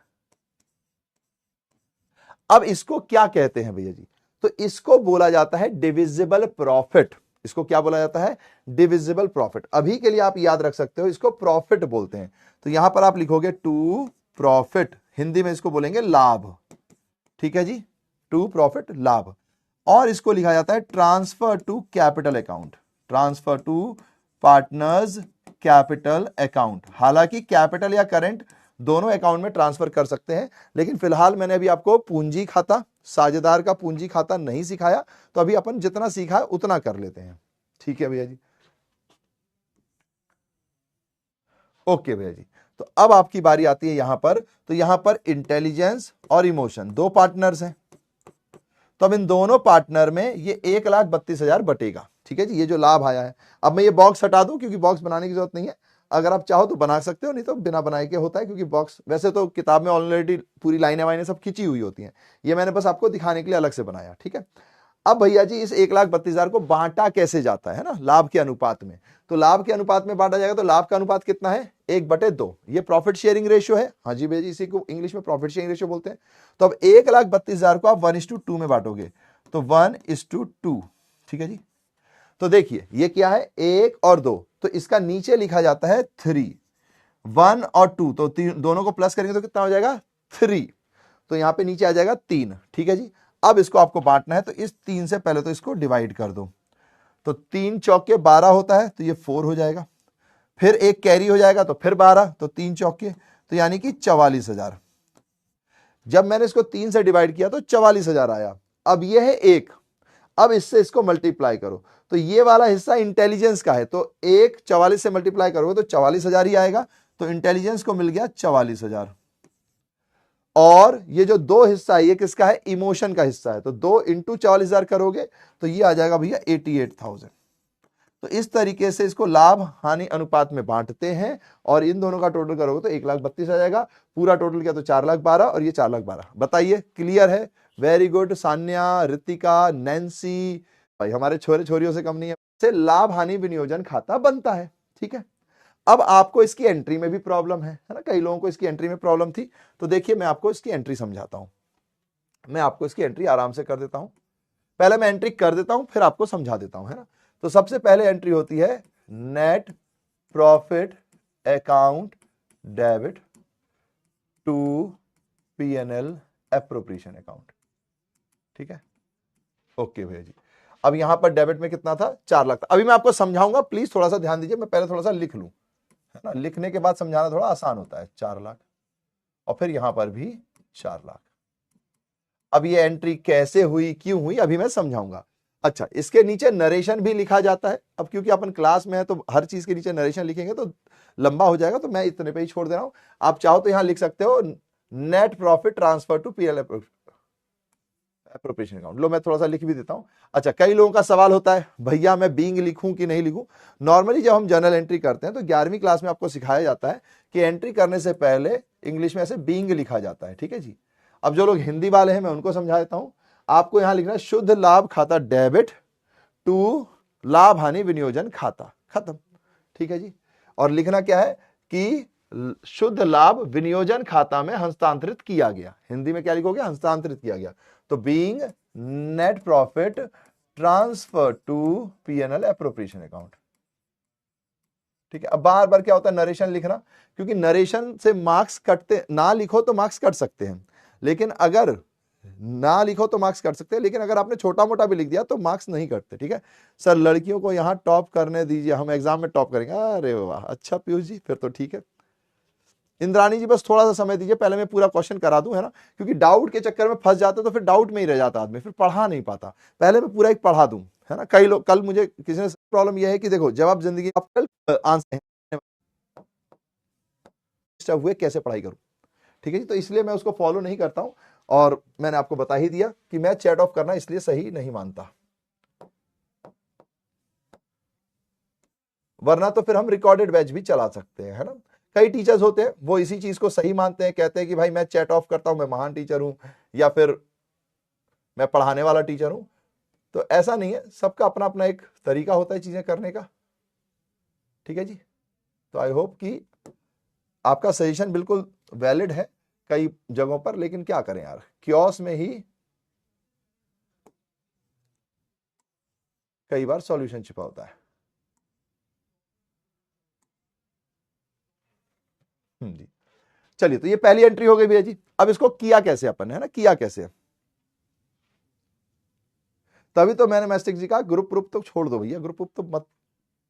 अब इसको क्या कहते हैं भैया जी, तो इसको बोला जाता है डिविजिबल प्रॉफिट। इसको क्या बोला जाता है डिविजिबल प्रॉफिट। अभी के लिए आप याद रख सकते हो इसको प्रॉफिट बोलते हैं। तो यहां पर आप लिखोगे टू प्रॉफिट, हिंदी में इसको बोलेंगे लाभ। ठीक है जी, टू प्रॉफिट लाभ। और इसको लिखा जाता है transfer to capital account, transfer to partners capital account. हालांकि कैपिटल या करंट दोनों अकाउंट में ट्रांसफर कर सकते हैं, लेकिन फिलहाल मैंने अभी आपको पूंजी खाता, साझेदार का पूंजी खाता नहीं सिखाया, तो अभी अपन जितना सीखा है उतना कर लेते हैं। ठीक है भैया जी, ओके भैया जी। तो अब आपकी बारी आती है यहां पर, तो यहां पर इंटेलिजेंस और इमोशन दो पार्टनर्स हैं, तो अब इन दोनों पार्टनर में ये 1,32,000 बटेगा। ठीक है जी, ये जो लाभ आया है। अब मैं ये बॉक्स हटा दूं क्योंकि बॉक्स बनाने की जरूरत नहीं है, अगर आप चाहो तो बना सकते हो, नहीं तो बिना बनाए के होता है, क्योंकि बॉक्स वैसे तो किताब में ऑलरेडी पूरी लाइनें वाइनें सब खिंची हुई होती हैं, ये मैंने बस आपको दिखाने के लिए अलग से बनाया। ठीक है, अब भैया जी इस 1,32,000 को बांटा कैसे जाता है ना, लाभ के अनुपात में। तो लाभ के अनुपात में बांटा जाएगा, तो लाभ का अनुपात कितना है 1/2, ये प्रॉफिट शेयरिंग रेशियो है। हाँ जी भैया जी, इसी को इंग्लिश में प्रॉफिट शेयरिंग रेशियो बोलते हैं। तो अब 1,32,000 को आप 1:2 में बांटोगे, तो 1:2। ठीक है जी, तो देखिए ये क्या है 1 और 2, तो इसका नीचे लिखा जाता है 3। 1 और 2 तो दोनों को प्लस करेंगे तो कितना हो जाएगा 3, तो यहां पे नीचे आ जाएगा 3। ठीक है जी, अब इसको आपको बांटना है, तो इस 3 से पहले तो इसको डिवाइड कर दो, तो 3 चौके 12 होता है, तो ये 4 हो जाएगा, फिर एक कैरी हो जाएगा तो फिर 12, तो 3 चौके, तो यानी कि 44,000। जब मैंने इसको 3 से डिवाइड किया तो 44,000 आया। अब ये है 1, अब इससे इसको मल्टीप्लाई करो, तो ये वाला हिस्सा इंटेलिजेंस का है, तो 1 44 से मल्टीप्लाई करोगे तो 44,000 ही आएगा, तो इंटेलिजेंस को मिल गया 44,000। और ये जो 2 हिस्सा है ये किसका है इमोशन का हिस्सा है, तो 2 × 44,000 करोगे तो ये आ जाएगा भैया 88,000। तो इस तरीके से इसको लाभ हानि अनुपात में बांटते हैं, और इन दोनों का टोटल करोगे तो 1,32,000 आ जाएगा। पूरा टोटल किया तो 4,12,000 और ये 4,12,000। बताइए क्लियर है? Very good. Sanya, Ritika, Nancy, भाई हमारे छोरे छोरियों से कम नहीं है, से लाभ हानि विनियोजन खाता बनता है। ठीक है, अब आपको इसकी एंट्री में भी प्रॉब्लम है ना, कई लोगों को इसकी एंट्री में प्रॉब्लम थी। तो देखिए मैं आपको इसकी एंट्री समझाता हूं, मैं आपको इसकी एंट्री आराम से कर देता हूं। पहले मैं एंट्री कर देता हूं फिर आपको समझा देता हूं, है ना। तो सबसे पहले एंट्री होती है net profit account debit to P&L appropriation account. ठीक है, ओके भैया जी। अब यहां पर डेबिट में कितना था, 4 लाख था। अभी मैं आपको समझाऊंगा, प्लीज थोड़ा सा ध्यान दीजिए, मैं पहले थोड़ा सा लिख लूं, है ना, लिखने के बाद समझाना थोड़ा आसान होता है। 4 लाख और फिर यहां पर भी 4 लाख। अब ये एंट्री कैसे हुई, क्यों हुई, अभी मैं समझाऊंगा। अच्छा, इसके नीचे नरेशन भी लिखा जाता है। अब क्योंकि अपन क्लास में है तो हर चीज के नीचे नरेशन लिखेंगे तो लंबा हो जाएगा, तो मैं इतने पे ही छोड़ दे रहा हूं। आप चाहो तो यहां लिख सकते हो net profit transfer to P&L appropriation account. लो मैं थोड़ा सा लिख भी देता हूं। अच्छा, कई लोगों का सवाल होता है भैया मैं बीइंग लिखूं कि नहीं लिखूं। नॉर्मली जब हम जर्नल एंट्री करते हैं तो 11वीं क्लास में आपको सिखाया जाता है कि एंट्री करने से पहले इंग्लिश में ऐसे बीइंग लिखा जाता है। ठीक है जी। अब जो लोग हिंदी वाले हैं मैं उनको समझा देता हूं। आपको यहां लिखना है शुद्ध लाभ खाता डेबिट टू लाभ हानि विनियोजन खाता, खत्म। ठीक है जी। और लिखना क्या है कि शुद्ध लाभ विनियोजन खाता में हस्तांतरित किया गया। हिंदी में क्या लिखोगे, हस्तांतरित किया गया। तो being net profit transfer to P&L appropriation account. ठीक है, अब बार बार क्या होता है नरेशन लिखना, क्योंकि नरेशन से मार्क्स कटते, ना लिखो तो मार्क्स कट सकते हैं, लेकिन अगर ना लिखो तो मार्क्स कट सकते हैं, लेकिन अगर आपने छोटा मोटा भी लिख दिया तो मार्क्स नहीं कटते। ठीक है सर, लड़कियों को यहां टॉप करने दीजिए, हम एग्जाम में टॉप करेंगे। अरे वाह, अच्छा पीयूष जी, फिर तो ठीक है। इंद्रानी जी बस थोड़ा सा समय दीजिए, पहले मैं पूरा क्वेश्चन करा दूं, है ना, क्योंकि डाउट के चक्कर में फंस जाते तो फिर डाउट में ही रह जाता आदमी, फिर पढ़ा नहीं पाता। पहले मैं पूरा एक पढ़ा दूं, है ना। कई लोग, कल मुझे किसी ने प्रॉब्लम यह है कि देखो जब आप जिंदगी आप कल आंसर हुए कैसे पढ़ाई करूं। ठीक है जी, तो इसलिए मैं उसको फॉलो नहीं करता हूं, और मैंने आपको बता ही दिया कि मैं चैट ऑफ करना इसलिए सही नहीं मानता, वरना तो फिर हम रिकॉर्डेड बैच भी चला सकते हैं, है ना। कई टीचर्स होते हैं वो इसी चीज को सही मानते हैं, कहते हैं कि भाई मैं चैट ऑफ करता हूं, मैं महान टीचर हूं, या फिर मैं पढ़ाने वाला टीचर हूं। तो ऐसा नहीं है, सबका अपना अपना एक तरीका होता है चीजें करने का। ठीक है जी, तो आई होप कि आपका सजेशन बिल्कुल वैलिड है कई जगहों पर, लेकिन क्या करें यार, क्योस में ही कई बार सॉल्यूशन छिपा होता है। जी, चलिए, तो ये पहली एंट्री हो गई भैया जी। अब इसको किया कैसे अपन, है ना, किया कैसे। तभी तो मैंने मैस्टिक जी कहा ग्रुप ग्रुप तो छोड़ दो भैया, ग्रुप ग्रुप तो मत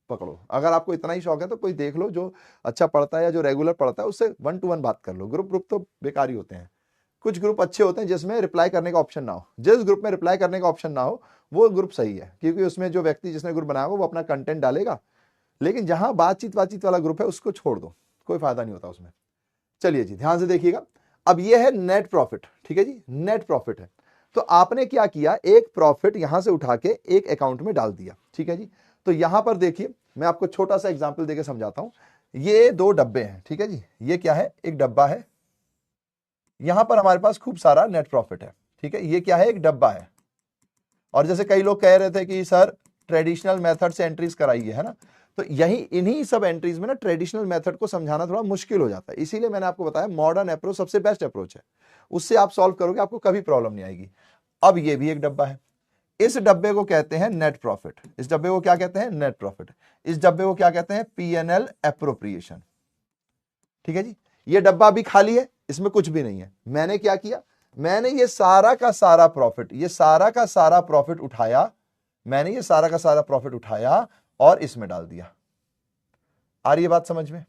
पकड़ो। अगर आपको इतना ही शौक है तो कोई देख लो जो अच्छा पढ़ता है या जो रेगुलर पढ़ता है, उससे 1 to 1 बात कर लो। ग्रुप ग्रुप तो बेकार ही होते हैं। कुछ ग्रुप अच्छे होते हैं जिसमें रिप्लाई करने का ऑप्शन ना हो। जिस ग्रुप में रिप्लाई करने का ऑप्शन ना हो वो ग्रुप सही है, क्योंकि उसमें जो व्यक्ति जिसने ग्रुप बनाया वो अपना कंटेंट डालेगा। लेकिन जहां बातचीत वाला ग्रुप है उसको छोड़ दो, कोई फायदा नहीं होता उसमें। चलिए जी, ध्यान से देखिएगा। अब ये है नेट प्रॉफिट। ठीक है जी, नेट प्रॉफिट है। तो आपने क्या किया, एक प्रॉफिट यहां से उठा के एक अकाउंट में डाल दिया। ठीक है जी, तो यहां पर देखिए मैं आपको छोटा सा एग्जांपल देके समझाता हूं। ये 2 डब्बे हैं। ठीक है जी, ये क्या है, एक डब्बा है, यहां पर हमारे पास खूब सारा नेट प्रॉफिट है। ठीक है, ये क्या है, एक डब्बा है। और जैसे कई लोग कह रहे थे कि सर ट्रेडिशनल मेथड से एंट्रीज कराइए, है ना, तो यही इन्हीं सब एंट्रीज में ना ट्रेडिशनल मेथड को समझाना थोड़ा मुश्किल हो जाता है। इसीलिए मैंने आपको बताया मॉडर्न अप्रोच सबसे बेस्ट अप्रोच है, उससे आप सॉल्व करोगे, आपको कभी प्रॉब्लम नहीं आएगी। अब ये भी एक डब्बा है, इस डब्बे को कहते हैं नेट प्रॉफिट। इस डब्बे को क्या कहते हैं, नेट प्रॉफिट। इस डब्बे को क्या कहते हैं, P&L एप्रोप्रिएशन। ठीक है जी, ये डब्बा भी खाली है, इसमें कुछ भी नहीं है। मैंने क्या किया, मैंने ये सारा का सारा प्रॉफिट, ये सारा का सारा प्रॉफिट उठाया, मैंने ये सारा का सारा प्रॉफिट उठाया और इसमें डाल दिया। आ रही है बात समझ में।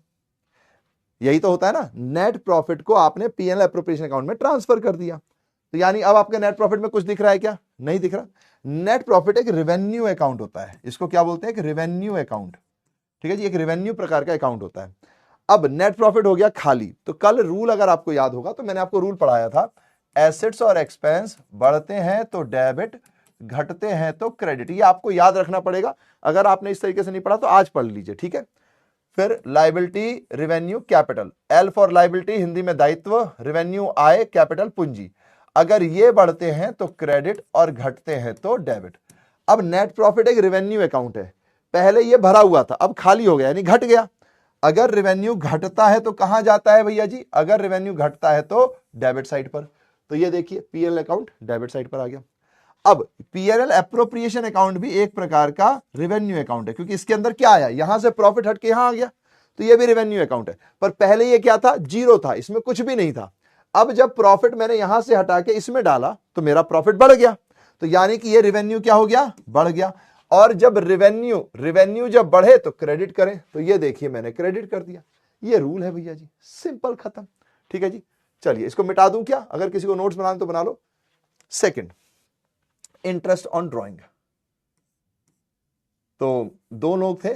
यही तो होता है ना, नेट प्रॉफिट को आपने P&L एप्रोप्रिएशन अकाउंट में ट्रांसफर कर दिया। तो यानी अब आपके नेट प्रॉफिट में कुछ दिख रहा है क्या, नहीं दिख रहा। नेट प्रॉफिट एक रेवेन्यू अकाउंट होता है, इसको क्या बोलते हैं, एक रेवेन्यू अकाउंट। ठीक है जी, एक रेवेन्यू प्रकार का अकाउंट होता है। अब नेट प्रॉफिट हो गया खाली, तो कल रूल अगर आपको याद होगा तो मैंने आपको रूल पढ़ाया था, एसेट्स और एक्सपेंस बढ़ते हैं तो डेबिट, घटते हैं तो क्रेडिट। ये आपको याद रखना पड़ेगा, अगर आपने इस तरीके से नहीं पढ़ा तो आज पढ़ लीजिए। ठीक है, फिर liability revenue capital, L for liability Hindi में दायित्व, रेवेन्यू आय, कैपिटल पूंजी। अगर ये बढ़ते हैं तो क्रेडिट और घटते हैं तो डेबिट। अब नेट प्रॉफिट एक रेवेन्यू अकाउंट है, पहले ये भरा हुआ था, अब खाली हो गया यानी घट गया। अगर रेवेन्यू घटता है तो कहां जाता है भैया जी? अगर रेवेन्यू घटता है तो डेबिट साइड पर। तो ये देखिए पीएल अकाउंट डेबिट साइड पर आ गया। अब पीएनएल एप्रोप्रिएशन अकाउंट भी एक प्रकार का रेवेन्यू अकाउंट है, क्योंकि इसके अंदर क्या आया, यहां से प्रॉफिट हट के यहां आ गया, तो ये भी रेवेन्यू अकाउंट है। पर पहले ये क्या था? जीरो था, इसमें कुछ भी नहीं था। अब जब प्रॉफिट मैंने यहां से हटा के इसमें डाला तो मेरा प्रॉफिट बढ़ गया, तो यानी कि ये रेवेन्यू क्या हो गया? बढ़ गया। और जब रेवेन्यू जब बढ़े तो क्रेडिट करें, तो ये देखिए मैंने क्रेडिट कर दिया। ये रूल है भैया जी, सिंपल, खत्म। ठीक है जी, चलिए इसको मिटा दूं क्या? अगर किसी को नोट्स बनाना तो बना लो। Second, interest on drawing. तो दो लोग थे,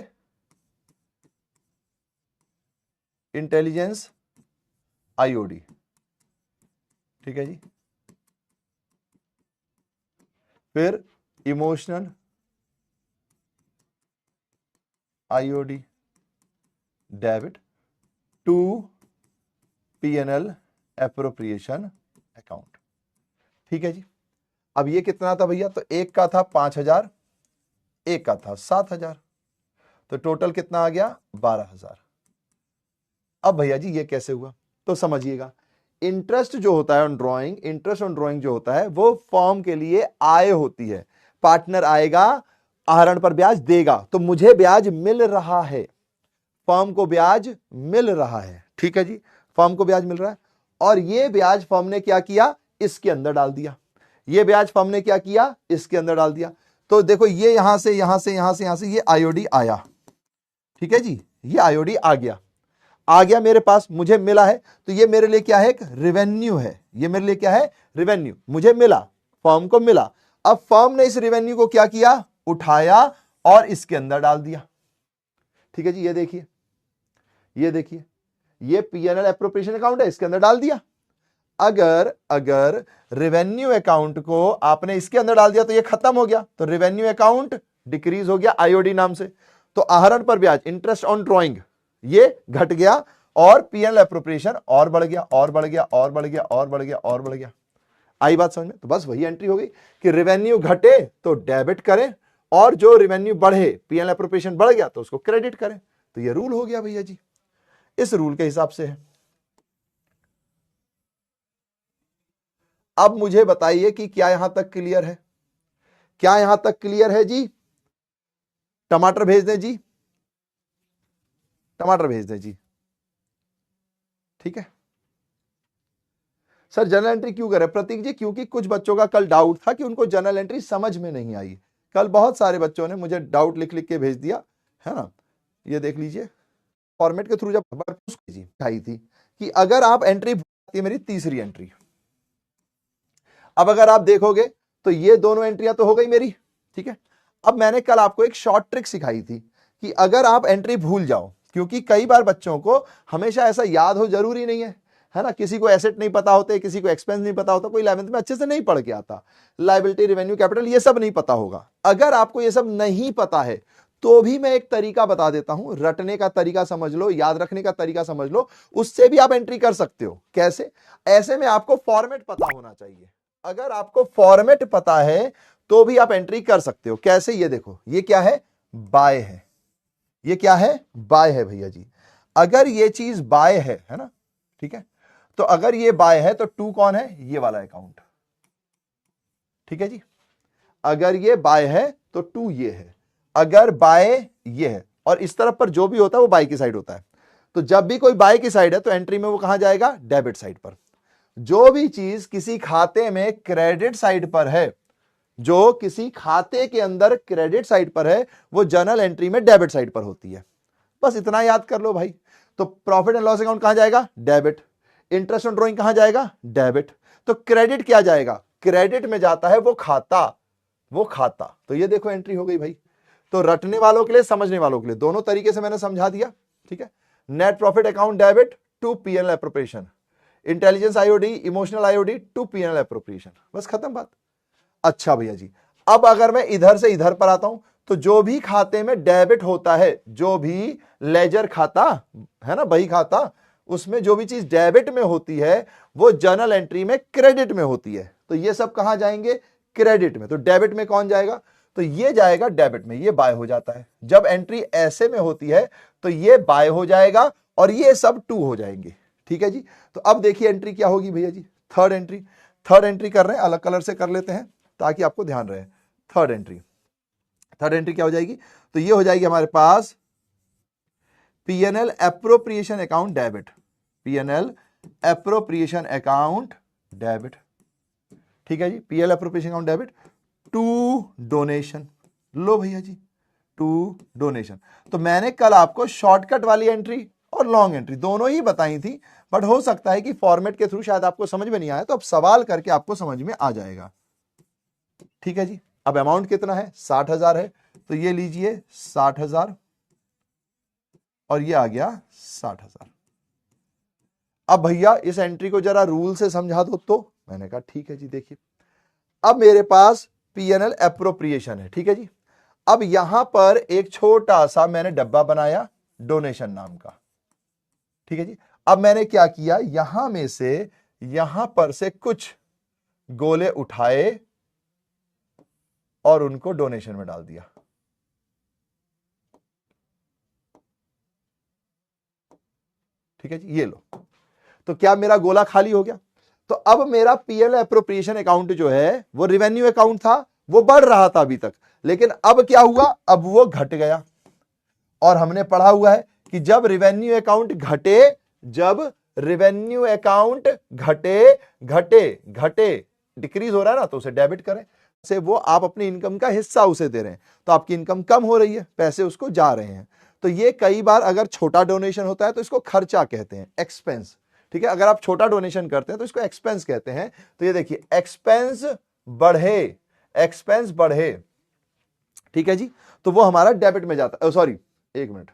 इंटेलिजेंस आईओडी, ठीक है जी, फिर emotional IOD debit to PNL appropriation account. ठीक है जी। अब ये कितना था भैया? तो एक का था 5,000, एक का था 7,000, तो टोटल कितना आ गया? 12,000। अब भैया जी ये कैसे हुआ? तो समझिएगा, इंटरेस्ट जो होता है on drawing, interest on drawing जो होता है वो फर्म के लिए आय होती है। पार्टनर आएगा, आहरण पर ब्याज देगा, तो मुझे ब्याज मिल रहा है, फर्म को ब्याज मिल रहा है। ठीक है जी, फर्म को ब्याज मिल रहा है। और ये ब्याज फर्म ने क्या किया? इसके अंदर डाल दिया। ये ब्याज फर्म ने क्या किया? इसके अंदर डाल दिया। तो देखो ये यहां से यहां से यहां से यहां से ये आईओडी आया, ठीक है जी, ये आईओडी आ गया मेरे पास, मुझे मिला है, तो ये मेरे लिए क्या है? एक रेवेन्यू है। ये मेरे लिए क्या है? रेवेन्यू, मुझे मिला, फर्म को मिला। अब फर्म ने इस रेवेन्यू को क्या किया? उठाया और इसके अंदर डाल दिया। ठीक है जी, ये देखिए, ये देखिए, ये पीएनएल एप्रोप्रिएशन अकाउंट है, इसके अंदर डाल दिया। अगर रेवेन्यू अकाउंट को आपने इसके अंदर डाल दिया तो ये खत्म हो गया, तो रेवेन्यू अकाउंट डिक्रीज हो गया आईओडी नाम से। तो आहरण पर ब्याज, इंटरेस्ट ऑन ड्राइंग, ये घट गया और पीएनएल एप्रोप्रिएशन और बढ़ गया और बढ़ गया और बढ़ गया और बढ़ गया और बढ़ गया। आई बात समझ में? तो बस वही एंट्री हो गई कि रेवेन्यू घटे तो डेबिट करें और जो रेवेन्यू बढ़े, पीएनएल एप्रोप्रिएशन बढ़ गया तो उसको क्रेडिट करें। तो ये रूल हो गया भैया जी, इस रूल के हिसाब से है। अब मुझे बताइए कि क्या यहां तक क्लियर है? क्या यहां तक क्लियर है जी? टमाटर भेज दें जी, टमाटर भेज दें जी। ठीक है सर, जर्नल एंट्री क्यों करें प्रतीक जी? क्योंकि कुछ बच्चों का कल डाउट था कि उनको जर्नल एंट्री समझ में नहीं आई। कल बहुत सारे बच्चों ने मुझे डाउट लिख लिख के भेज दिया है ना। ये देख लीजिए, फॉर्मेट के थ्रू जब आई थी कि अगर आप एंट्री, मेरी तीसरी एंट्री, अब अगर आप देखोगे तो ये दोनों एंट्रियां तो हो गई मेरी। ठीक है, अब मैंने कल आपको एक शॉर्ट ट्रिक सिखाई थी कि अगर आप एंट्री भूल जाओ, क्योंकि कई बार बच्चों को हमेशा ऐसा याद हो जरूरी नहीं है ना। किसी को एसेट नहीं पता होते, किसी को एक्सपेंस नहीं पता होता, कोई 11th में अच्छे से नहीं पढ़ के आता, लायबिलिटी, रेवेन्यू, कैपिटल, ये सब नहीं पता होगा। अगर आपको ये सब नहीं पता है तो भी मैं एक तरीका बता देता हूं, रटने का तरीका समझ लो, याद रखने का तरीका समझ लो, उससे भी आप एंट्री कर सकते हो। कैसे? ऐसे में आपको फॉर्मेट पता होना चाहिए। अगर आपको फॉर्मेट पता है तो भी आप एंट्री कर सकते हो। कैसे? ये देखो, ये क्या है? बाय है। ये क्या है? बाय है भैया जी। अगर ये चीज बाय है ना, ठीक है, तो अगर ये बाय है तो टू कौन है? ये वाला अकाउंट। ठीक है जी, अगर ये बाय है तो टू ये है, अगर बाय ये है, और इस तरफ पर जो भी होता है वो बाय की साइड होता है। तो जब भी कोई बाय की साइड है तो एंट्री में वो कहां जाएगा? डेबिट साइड पर। जो भी चीज किसी खाते में क्रेडिट साइड पर है, जो किसी खाते के अंदर क्रेडिट साइड पर है, वो जर्नल एंट्री में डेबिट साइड पर होती है। बस इतना याद कर लो भाई। तो प्रॉफिट एंड लॉस अकाउंट कहां जाएगा? डेबिट। इंटरेस्ट ऑन ड्राइंग कहां जाएगा? डेबिट। तो क्रेडिट क्या जाएगा? क्रेडिट में जाता है वो खाता, वो खाता। तो ये देखो एंट्री हो गई भाई। तो रटने वालों के लिए, समझने वालों के लिए, दोनों तरीके से मैंने समझा दिया। ठीक है, net profit account debit to PNL appropriation, intelligence IOD, emotional IOD to PNL appropriation, बस खत्म बात। अच्छा भैया जी, अब अगर मैं इधर से इधर पर आता हूं तो जो भी खाते में डेबिट होता है, जो भी लेजर खाता है ना, बही खाता, उसमें जो भी चीज डेबिट में होती है वो जर्नल एंट्री में क्रेडिट में होती है। तो ये सब कहां जाएंगे? क्रेडिट में। तो डेबिट में कौन जाएगा? तो ये जाएगा डेबिट में, ये बाय हो जाता है। जब एंट्री ऐसे में होती है तो ये बाय हो जाएगा और ये सब टू हो जाएंगे। ठीक है जी। तो अब देखिए एंट्री क्या होगी भैया जी, थर्ड एंट्री कर रहे हैं, अलग कलर से कर लेते हैं ताकि आपको ध्यान रहे। थर्ड एंट्री क्या हो जाएगी, तो ये हो जाएगी हमारे पास P&L appropriation account debit, P&L appropriation account debit. ठीक है जी, P&L appropriation account debit to donation. लो भैया जी, टू डोनेशन। तो मैंने कल आपको शॉर्टकट वाली एंट्री और लॉन्ग एंट्री दोनों ही बताई थी, बट हो सकता है कि फॉर्मेट के थ्रू शायद आपको समझ में नहीं आया, तो अब सवाल करके आपको समझ में आ जाएगा। ठीक है जी। अब अमाउंट कितना है, 60,000 है, तो ये लीजिए 60,000 और ये आ गया 60,000। अब भैया इस एंट्री को जरा रूल से समझा दो, तो मैंने कहा ठीक है जी। देखिए अब मेरे पास P&L एप्रोप्रिएशन है। ठीक है जी। अब यहां पर एक छोटा सा मैंने डब्बा बनाया डोनेशन नाम का। ठीक है जी। अब मैंने क्या किया, यहां में से यहां पर से कुछ गोले उठाए और उनको डोनेशन में डाल दिया। ठीक है जी, ये लो। तो क्या मेरा गोला खाली हो गया। तो अब मेरा P&L एप्रोप्रिएशन अकाउंट जो है वो रेवेन्यू अकाउंट था, वो बढ़ रहा था अभी तक, लेकिन अब क्या हुआ, अब वो घट गया। और हमने पढ़ा हुआ है कि जब रेवेन्यू अकाउंट घटे, जब रेवेन्यू अकाउंट घटे डिक्रीज हो रहा है ना, तो उसे डेबिट करें। से वो आप अपनी इनकम का हिस्सा उसे दे रहे हैं, तो आपकी इनकम कम हो रही है, पैसे उसको जा रहे हैं। तो ये कई बार अगर छोटा डोनेशन होता है तो इसको खर्चा कहते हैं, एक्सपेंस। ठीक है, अगर आप छोटा डोनेशन करते हैं तो इसको एक्सपेंस कहते हैं। तो ये देखिए एक्सपेंस बढ़े। ठीक है जी, तो वो हमारा डेबिट में जाता है। सॉरी, एक मिनट,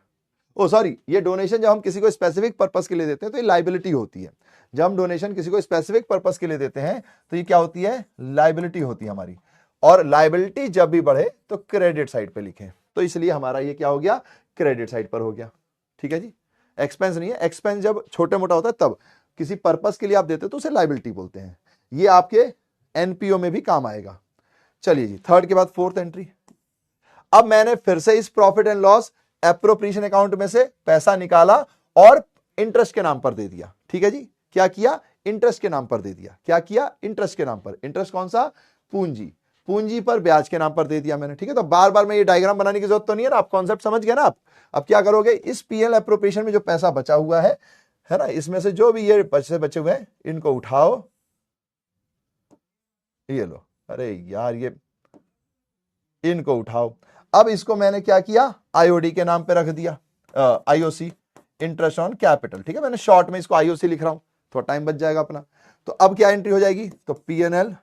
ये डोनेशन जब हम किसी को स्पेसिफिक पर्पस के लिए देते हैं तो ये लाइबिलिटी होती है। जब हम डोनेशन किसी को स्पेसिफिक पर्पस के लिए देते हैं तो ये क्या होती है, लाइबिलिटी होती है हमारी। और लाइबिलिटी जब भी बढ़े तो क्रेडिट साइड पे लिखें, तो इसलिए हमारा ये क्या हो गया, क्रेडिट साइड पर हो गया। ठीक है जी, एक्सपेंस नहीं है। एक्सपेंस जब छोटा मोटा होता है तब, किसी पर्पस के लिए आप देते हो तो उसे लाइबिलिटी बोलते हैं। ये आपके एनपीओ में भी काम आएगा। चलिए जी, थर्ड के बाद फोर्थ एंट्री। अब मैंने फिर से इस profit and loss appropriation account में से पैसा निकाला और इंटरेस्ट के नाम पर दे दिया। ठीक है जी, क्या किया, इंटरेस्ट के नाम पर दे दिया। क्या किया, इंटरेस्ट के नाम पर। इंटरेस्ट कौन सा, पूंजी पर ब्याज के नाम पर दे दिया मैंने। ठीक है, तो बार बार मैं ये डायग्राम बनाने की जरूरत तो नहीं है ना, आप कॉन्सेप्ट समझ गए ना आप। अब क्या करोगे, इस P&L एप्रोप्रिएशन में जो पैसा बचा हुआ है ना, इसमें से जो भी ये बचे हुए हैं इनको उठाओ, ये लो। अरे यार, ये इनको उठाओ। अब इसको मैंने क्या किया, आईओडी के नाम पे रख दिया, आईओसी, इंटरेस्ट ऑन कैपिटल। ठीक है, मैंने शॉर्ट में इसको आईओसी लिख रहा हूं, थोड़ा टाइम बच जाएगा अपना। तो अब क्या एंट्री हो जाएगी, तो P&L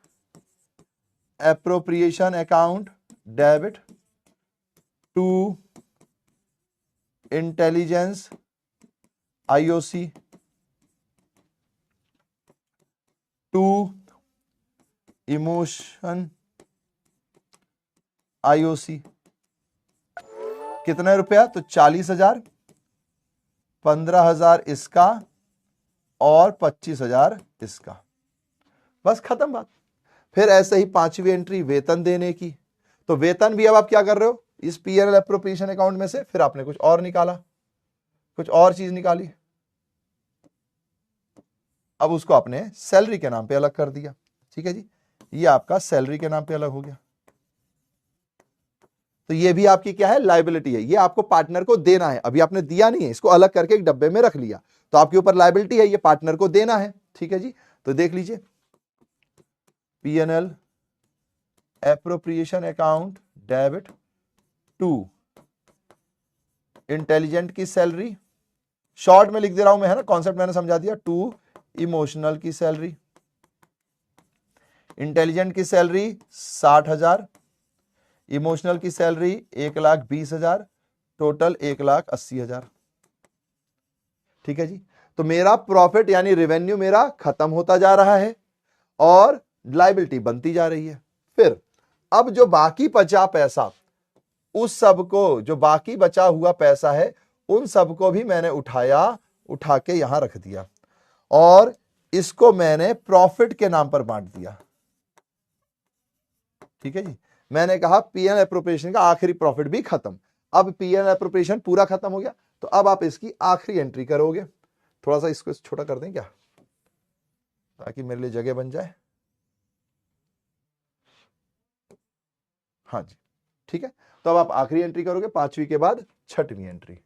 appropriation account debit to intelligence IOC to emotion IOC. कितना रुपया, तो 40,000, 15,000 इसका और 25,000 इसका। बस खत्म बात। फिर ऐसे ही पांचवी एंट्री वेतन देने की। तो वेतन भी अब आप क्या कर रहे हो, इस P&L एप्रोप्रिएशन अकाउंट में से फिर आपने कुछ और निकाला, कुछ और चीज निकाली, अब उसको आपने सैलरी के नाम पे अलग कर दिया। ठीक है जी, ये आपका सैलरी के नाम पे अलग हो गया। तो ये भी आपकी क्या है, लायबिलिटी है। ये आपको पार्टनर को देना है, अभी आपने दिया नहीं है, इसको अलग करके एक डब्बे में रख लिया, तो आपके ऊपर लायबिलिटी है, ये पार्टनर को देना है। ठीक है जी, तो देख लीजिए, P&L appropriation account debit to intelligent की सैलरी, शॉर्ट में लिख दे रहा हूं मैं, है ना, कॉन्सेप्ट मैंने समझा दिया, टू इमोशनल की सैलरी। इंटेलिजेंट की सैलरी 60,000, इमोशनल की सैलरी 1,20,000, टोटल 1,80,000। ठीक है जी, तो मेरा प्रॉफिट यानी रेवेन्यू मेरा खत्म होता जा रहा है और लायबिलिटी बनती जा रही है। फिर अब जो बाकी बचा पैसा, उस सबको, जो बाकी बचा हुआ पैसा है, उन सबको भी मैंने उठा के यहां रख दिया और इसको मैंने प्रॉफिट के नाम पर बांट दिया। ठीक है जी, मैंने कहा पीएनएल एप्रोप्रिएशन का आखिरी प्रॉफिट भी खत्म। अब पीएनएल एप्रोप्रिएशन पूरा खत्म हो गया, तो अब आप इसकी आखिरी एंट्री करोगे। थोड़ा सा इसको छोटा कर दें क्या, ताकि मेरे लिए जगह बन जाए। हाँ जी, ठीक है। तो अब आप आखिरी एंट्री करोगे, 5वीं के बाद 6वीं एंट्री,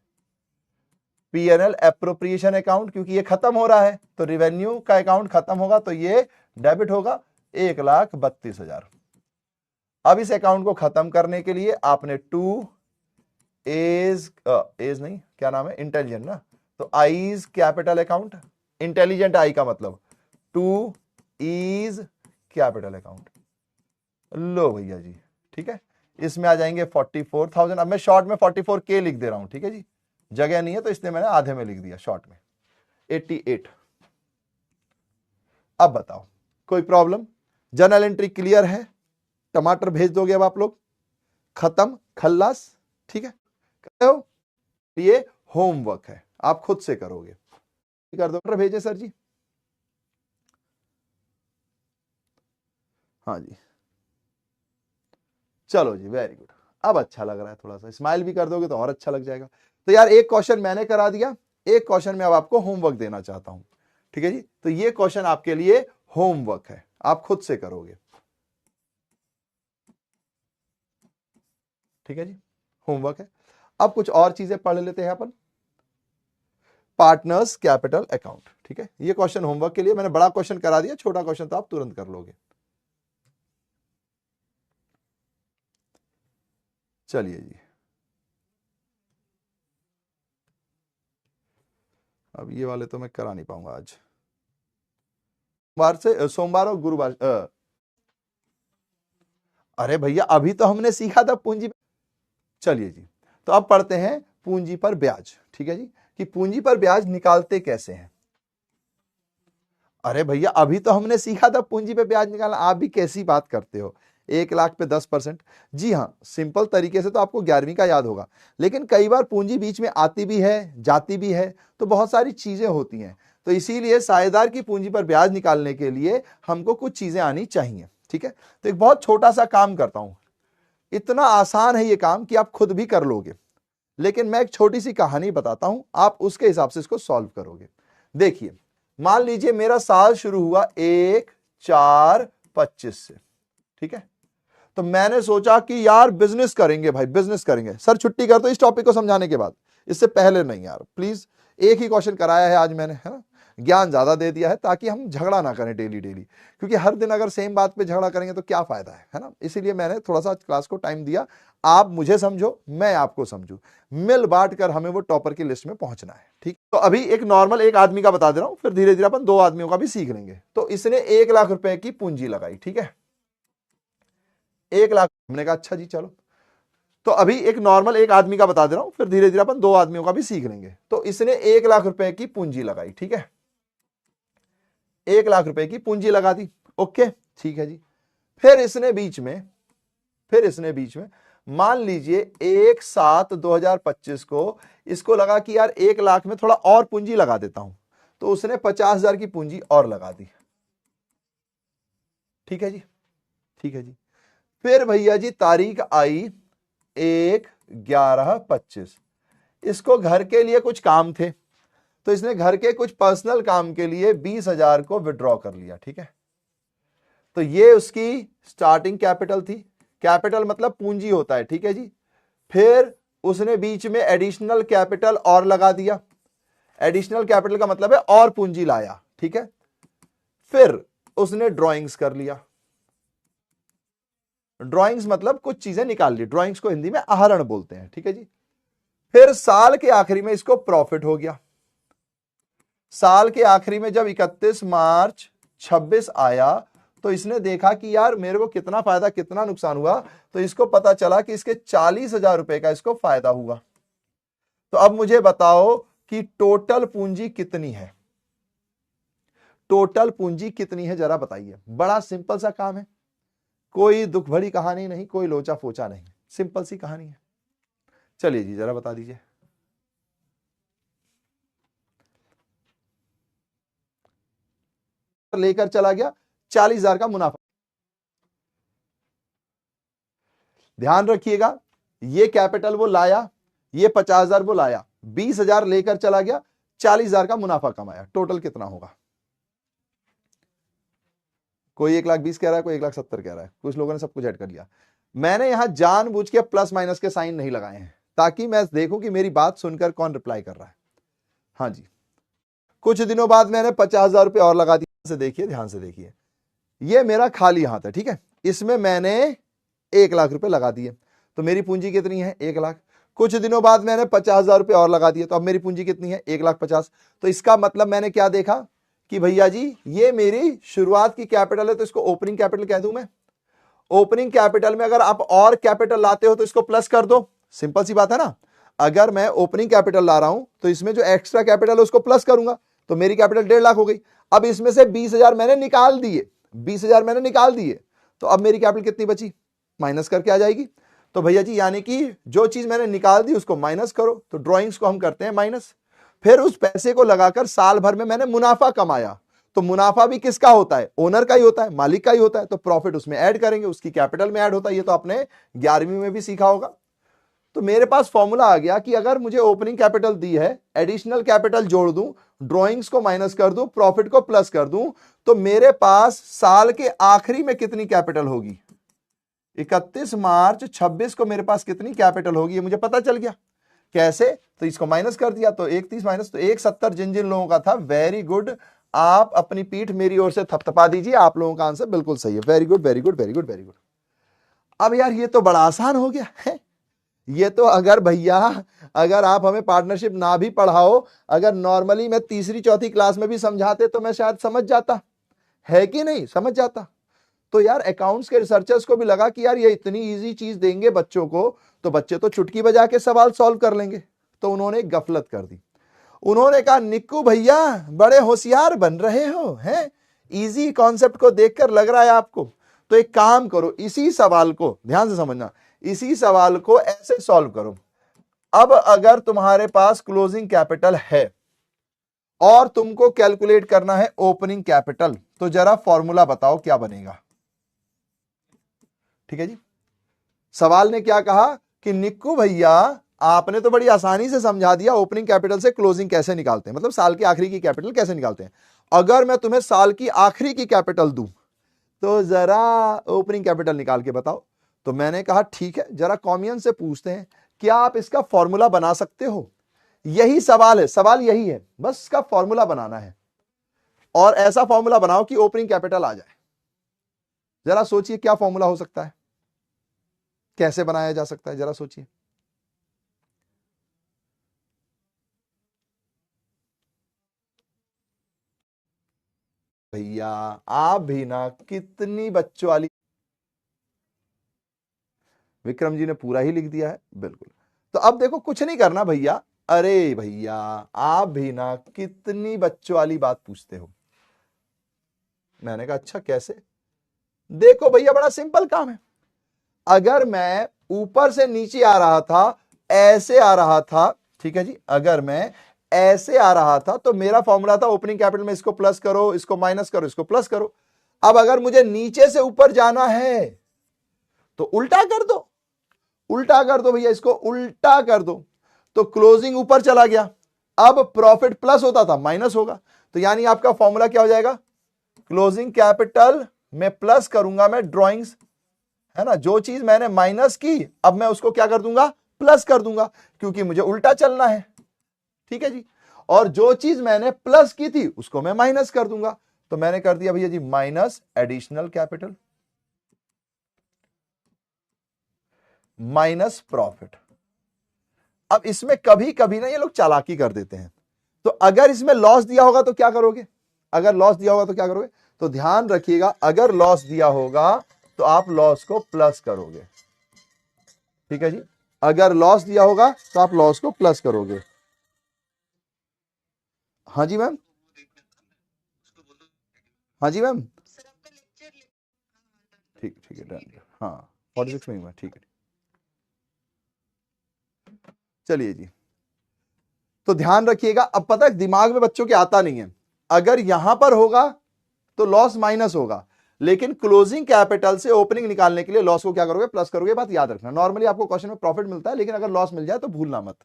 पीएनएल एप्रोप्रिएशन अकाउंट, क्योंकि ये खत्म हो रहा है तो रिवेन्यू का अकाउंट खत्म होगा, तो ये डेबिट होगा 1,32,000। अब इस अकाउंट को खत्म करने के लिए आपने टू एज नहीं, क्या नाम है, इंटेलिजेंट ना, तो आईज कैपिटल अकाउंट, इंटेलिजेंट आई का मतलब टू इज कैपिटल अकाउंट, लो भैया जी, ठीक है। इसमें आ जाएंगे 44,000। अब मैं शॉर्ट में 44K लिख दे रहा हूं, ठीक है जी, जगह नहीं है तो इसलिए मैंने आधे में लिख दिया शॉर्ट में 88। अब बताओ कोई प्रॉब्लम? जर्नल एंट्री क्लियर है, टमाटर भेज दोगे अब आप लोग, खत्म खल्लास, ठीक है। ये होमवर्क है, आप खुद से करोगे, कर दो, टमाटर भेजे सर जी। हाँ जी, चलो जी, वेरी गुड। अब अच्छा लग रहा है, थोड़ा सा स्माइल भी कर दोगे तो और अच्छा लग जाएगा। तो यार एक क्वेश्चन मैंने करा दिया, एक क्वेश्चन में अब आपको होमवर्क देना चाहता हूं, ठीक है जी। तो ये क्वेश्चन आपके लिए होमवर्क है, आप खुद से करोगे, ठीक है जी, होमवर्क है। अब कुछ और चीजें पढ़ लेते हैं अपन। पार्टनर्स कैपिटल अकाउंट, ठीक है, ये क्वेश्चन होमवर्क के लिए मैंने बड़ा क्वेश्चन करा दिया, छोटा क्वेश्चन तो आप तुरंत कर लोगे। चलिए जी, अब ये वाले तो मैं करा नहीं पाऊंगा आज, सोमवार और गुरुवार। अरे भैया अभी तो हमने सीखा था पूंजी। चलिए जी, तो अब पढ़ते हैं पूंजी पर ब्याज, ठीक है जी, कि पूंजी पर ब्याज निकालते कैसे हैं। अरे भैया अभी तो हमने सीखा था पूंजी पे ब्याज निकालना, आप भी कैसी बात करते हो, 1,00,000 पे 10%। जी हाँ, सिंपल तरीके से तो आपको 11वीं का याद होगा, लेकिन कई बार पूंजी बीच में आती भी है, जाती भी है, तो बहुत सारी चीजें होती हैं, तो इसीलिए साझेदार की पूंजी पर ब्याज निकालने के लिए हमको कुछ चीजें आनी चाहिए, ठीक है। तो एक बहुत छोटा सा काम करता हूं, इतना आसान है ये काम कि आप खुद भी कर लोगे, लेकिन मैं एक छोटी सी कहानी बताता हूं, आप उसके हिसाब से इसको सॉल्व करोगे। देखिए, मान लीजिए मेरा साल शुरू हुआ 1/4/25 से, ठीक है। तो मैंने सोचा कि यार बिजनेस करेंगे भाई, बिजनेस करेंगे। सर छुट्टी कर दो इस टॉपिक को समझाने के बाद, इससे पहले नहीं यार प्लीज, एक ही क्वेश्चन कराया है आज मैंने, है ना, ज्ञान ज्यादा दे दिया है ताकि हम झगड़ा ना करें डेली डेली, क्योंकि हर दिन अगर सेम बात पे झगड़ा करेंगे तो क्या फायदा है ना। इसीलिए मैंने थोड़ा सा क्लास को टाइम दिया, आप मुझे समझो, मैं आपको समझू, मिल बांट कर हमें वो टॉपर की लिस्ट में पहुंचना है, ठीक। तो अभी एक नॉर्मल एक आदमी का बता दे रहा हूं, फिर धीरे धीरे अपन 2 आदमियों का भी सीख लेंगे। तो इसने 1,00,000 रुपए की पूंजी लगाई, ठीक है, 1,00,000। हमने कहा अच्छा जी चलो, तो अभी एक नॉर्मल एक आदमी का बता दे रहा हूं, फिर धीरे धीरे अपन 2 आदमियों का भी सीख लेंगे। तो इसने 1,00,000 रुपए की पूंजी लगाई, ठीक है, 1,00,000 रुपए की पूंजी लगा दी, ओके, ठीक है जी। फिर इसने बीच में मान लीजिए 1/7/2025 को इसको लगा कि यार 1,00,000 में थोड़ा और पूंजी लगा देता हूं, तो उसने 50,000 की पूंजी और लगा दी, ठीक है जी, ठीक है जी। फिर भैया जी तारीख आई 1/11/25, इसको घर के लिए कुछ काम थे, तो इसने घर के कुछ पर्सनल काम के लिए 20,000 को विड्रॉ कर लिया, ठीक है। तो ये उसकी स्टार्टिंग कैपिटल थी, कैपिटल मतलब पूंजी होता है, ठीक है जी। फिर उसने बीच में एडिशनल कैपिटल और लगा दिया, एडिशनल कैपिटल का मतलब है और पूंजी लाया, ठीक है। फिर उसने ड्राइंग्स कर लिया, ड्राइंग्स मतलब कुछ चीजें निकाल ली, ड्राइंग्स को हिंदी में आहरण बोलते हैं, ठीक है जी। फिर साल के आखिरी में इसको प्रॉफिट हो गया, साल के आखिरी में जब 31 मार्च 26 आया, तो इसने देखा कि यार मेरे को कितना फायदा कितना नुकसान हुआ, तो इसको पता चला कि इसके 40,000 रुपए का इसको फायदा हुआ। तो अब मुझे बताओ कि टोटल पूंजी कितनी है, टोटल पूंजी कितनी है जरा बताइए। बड़ा सिंपल सा काम है, कोई दुख भरी कहानी नहीं, कोई लोचा फोचा नहीं, सिंपल सी कहानी है। चलिए जी जरा बता दीजिए। लेकर चला गया 40,000 का मुनाफा, ध्यान रखिएगा, ये कैपिटल वो लाया, ये 50,000 वो लाया, 20,000 लेकर चला गया, 40,000 का मुनाफा कमाया। टोटल कितना होगा? कोई 1,20,000 कह रहा है, कोई 1,70,000 कह रहा है, कुछ लोगों ने सब कुछ ऐड कर लिया। मैंने यहां जानबूझ के प्लस माइनस के साइन नहीं लगाए हैं ताकि मैं देखूं कि मेरी बात सुनकर कौन रिप्लाई कर रहा है। हाँ जी, कुछ दिनों बाद मैंने 50,000 रुपए और लगा दिए। से देखिए, ध्यान से देखिए, ये मेरा खाली हाथ है, ठीक है, इसमें मैंने 1,00,000 रुपए लगा दिए, तो मेरी पूंजी कितनी है? 1,00,000। कुछ दिनों बाद मैंने 50,000 रुपए और लगा दिए, तो अब मेरी पूंजी कितनी है? 1,50,000। तो इसका मतलब मैंने क्या देखा कि भैया जी ये मेरी शुरुआत की कैपिटल है, तो इसको ओपनिंग कैपिटल कह दूं मैं। ओपनिंग कैपिटल में अगर आप और कैपिटल लाते हो तो इसको प्लस कर दो, सिंपल सी बात है ना। अगर मैं ओपनिंग कैपिटल ला रहा हूं तो इसमें जो एक्स्ट्रा कैपिटल है उसको प्लस करूंगा, तो मेरी कैपिटल 1,50,000 हो गई। अब इसमें से 20,000 मैंने निकाल दिए, 20,000 मैंने निकाल दिए, तो अब मेरी कैपिटल कितनी बची? माइनस करके आ जाएगी। तो भैया जी यानी कि जो चीज मैंने निकाल दी उसको माइनस करो, तो ड्रॉइंग्स को हम करते हैं माइनस। फिर उस पैसे को लगाकर साल भर में मैंने मुनाफा कमाया, तो मुनाफा भी किसका होता है? ओनर का ही होता है, मालिक का ही होता है, तो प्रॉफिट उसमें ऐड करेंगे, उसकी कैपिटल में ऐड होता है। ये तो आपने 11वीं में भी सीखा होगा। तो मेरे पास फॉर्मूला आ गया कि अगर मुझे ओपनिंग कैपिटल दी है, एडिशनल कैपिटल जोड़ दूं, ड्रॉइंग्स को माइनस कर दूं, प्रॉफिट को प्लस कर दूं, तो मेरे पास साल के आखिरी में कितनी कैपिटल होगी? 31 मार्च 26 को मेरे पास कितनी कैपिटल होगी ये मुझे पता चल गया। कैसे? तो इसको माइनस कर दिया, तो 31 माइनस, तो 170 जिन जिन लोगों का था, वेरी गुड, आप अपनी पीठ मेरी ओर से थपथपा दीजिए, आप लोगों का आंसर बिल्कुल सही है। Very good, very good, very good, very good. अब यार ये तो बड़ा आसान हो गया है। ये तो अगर भैया, अगर आप हमें पार्टनरशिप ना भी पढ़ाओ, अगर नॉर्मली मैं तीसरी चौथी क्लास में भी समझाते तो मैं शायद समझ जाता, है कि नहीं? समझ जाता। तो यार अकाउंट्स के रिसर्चर्स को भी लगा कि यार ये इतनी इजी चीज देंगे बच्चों को तो बच्चे तो चुटकी बजा के सवाल सॉल्व कर लेंगे, तो उन्होंने गफलत कर दी। उन्होंने कहा निक्कू भैया बड़े होशियार बन रहे हो, हैं, इजी कॉन्सेप्ट को देखकर लग रहा है आपको, तो एक काम करो, इसी सवाल को ध्यान से समझना, इसी सवाल को ऐसे सॉल्व करो। अब अगर तुम्हारे पास क्लोजिंग कैपिटल है और तुमको कैलकुलेट करना है ओपनिंग कैपिटल, तो जरा फॉर्मूला बताओ क्या बनेगा। ठीक है जी। सवाल ने क्या कहा कि निक्कू भैया आपने तो बड़ी आसानी से समझा दिया ओपनिंग कैपिटल से क्लोजिंग कैसे निकालते हैं, मतलब साल की आखिरी की कैपिटल कैसे निकालते हैं। अगर मैं तुम्हें साल की आखिरी की कैपिटल दूं तो जरा ओपनिंग कैपिटल निकाल के बताओ। तो मैंने कहा ठीक है, जरा कॉमियन से पूछते हैं क्या आप इसका फॉर्मूला बना सकते हो। यही सवाल है, सवाल यही है, बस इसका फॉर्मूला बनाना है और ऐसा फॉर्मूला बनाओ कि ओपनिंग कैपिटल आ जाए। जरा सोचिए क्या फॉर्मूला हो सकता है, कैसे बनाया जा सकता है, जरा सोचिए। भैया आप भी ना कितनी बच्चों वाली, विक्रम जी ने पूरा ही लिख दिया है, बिल्कुल। तो अब देखो कुछ नहीं करना भैया, अरे भैया आप भी ना कितनी बच्चों वाली बात पूछते हो। मैंने कहा अच्छा कैसे? देखो भैया बड़ा सिंपल काम है। अगर मैं ऊपर से नीचे आ रहा था, ऐसे आ रहा था, ठीक है जी, अगर मैं ऐसे आ रहा था तो मेरा फॉर्मूला था ओपनिंग कैपिटल में इसको प्लस करो, इसको माइनस करो, इसको प्लस करो। अब अगर मुझे नीचे से ऊपर जाना है तो उल्टा कर दो, उल्टा कर दो भैया, इसको उल्टा कर दो, तो क्लोजिंग ऊपर चला गया, अब प्रॉफिट प्लस होता था माइनस होगा, तो यानी आपका फॉर्मूला क्या हो जाएगा? क्लोजिंग कैपिटल में प्लस करूंगा मैं ड्रॉइंग्स, है ना, जो चीज मैंने माइनस की अब मैं उसको क्या कर दूंगा? प्लस कर दूंगा, क्योंकि मुझे उल्टा चलना है। ठीक है जी। और जो चीज मैंने प्लस की थी उसको मैं माइनस कर दूंगा, तो मैंने कर दिया भैया जी minus additional capital minus profit. अब इसमें कभी कभी ना ये लोग चालाकी कर देते हैं, तो अगर इसमें लॉस दिया होगा तो क्या करोगे? अगर लॉस दिया होगा तो क्या करोगे? तो ध्यान रखिएगा, अगर लॉस दिया होगा तो आप लॉस को प्लस करोगे। ठीक है जी, अगर लॉस दिया होगा तो आप लॉस को प्लस करोगे। हाँ जी मैम, हाँ जी मैम, ठीक ठीक है डन, हाँ 46 में ही हुआ, ठीक है। चलिए जी, तो ध्यान रखिएगा, अब पता है दिमाग में बच्चों के आता नहीं है, अगर यहां पर होगा तो लॉस माइनस होगा, लेकिन क्लोजिंग कैपिटल से ओपनिंग निकालने के लिए लॉस को क्या करोगे, प्लस करोगे। बात याद रखना, नॉर्मली आपको क्वेश्चन में प्रॉफिट मिलता है, लेकिन अगर लॉस मिल जाए तो भूलना मत।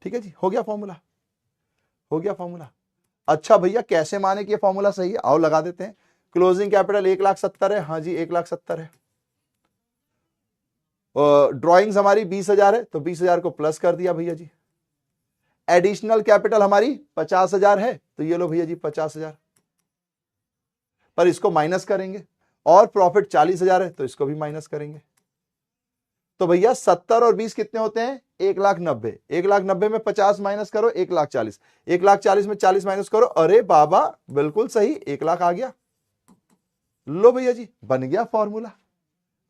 ठीक है जी, हो गया फॉर्मूला, हो गया फॉर्मूला। अच्छा भैया कैसे माने कि ये फॉर्मूला सही है, आओ लगा देते हैं। क्लोजिंग कैपिटल 1,70,000 है, हाँ जी 1,70,000 है। ड्रॉइंग्स हमारी 20,000 है, तो 20,000 को प्लस कर दिया भैया जी। एडिशनल कैपिटल हमारी 50,000 है, तो ये लो भैया जी 50,000, पर इसको माइनस करेंगे। और प्रॉफिट 40,000 है, तो इसको भी माइनस करेंगे। तो भैया 70 और 20 कितने होते हैं, 1,90,000। 1,90,000 में 50 माइनस करो, 1,40,000। 1,40,000 में 40 माइनस करो, अरे बाबा बिल्कुल सही, 1,00,000 आ गया। लो भैया जी बन गया फॉर्मूला,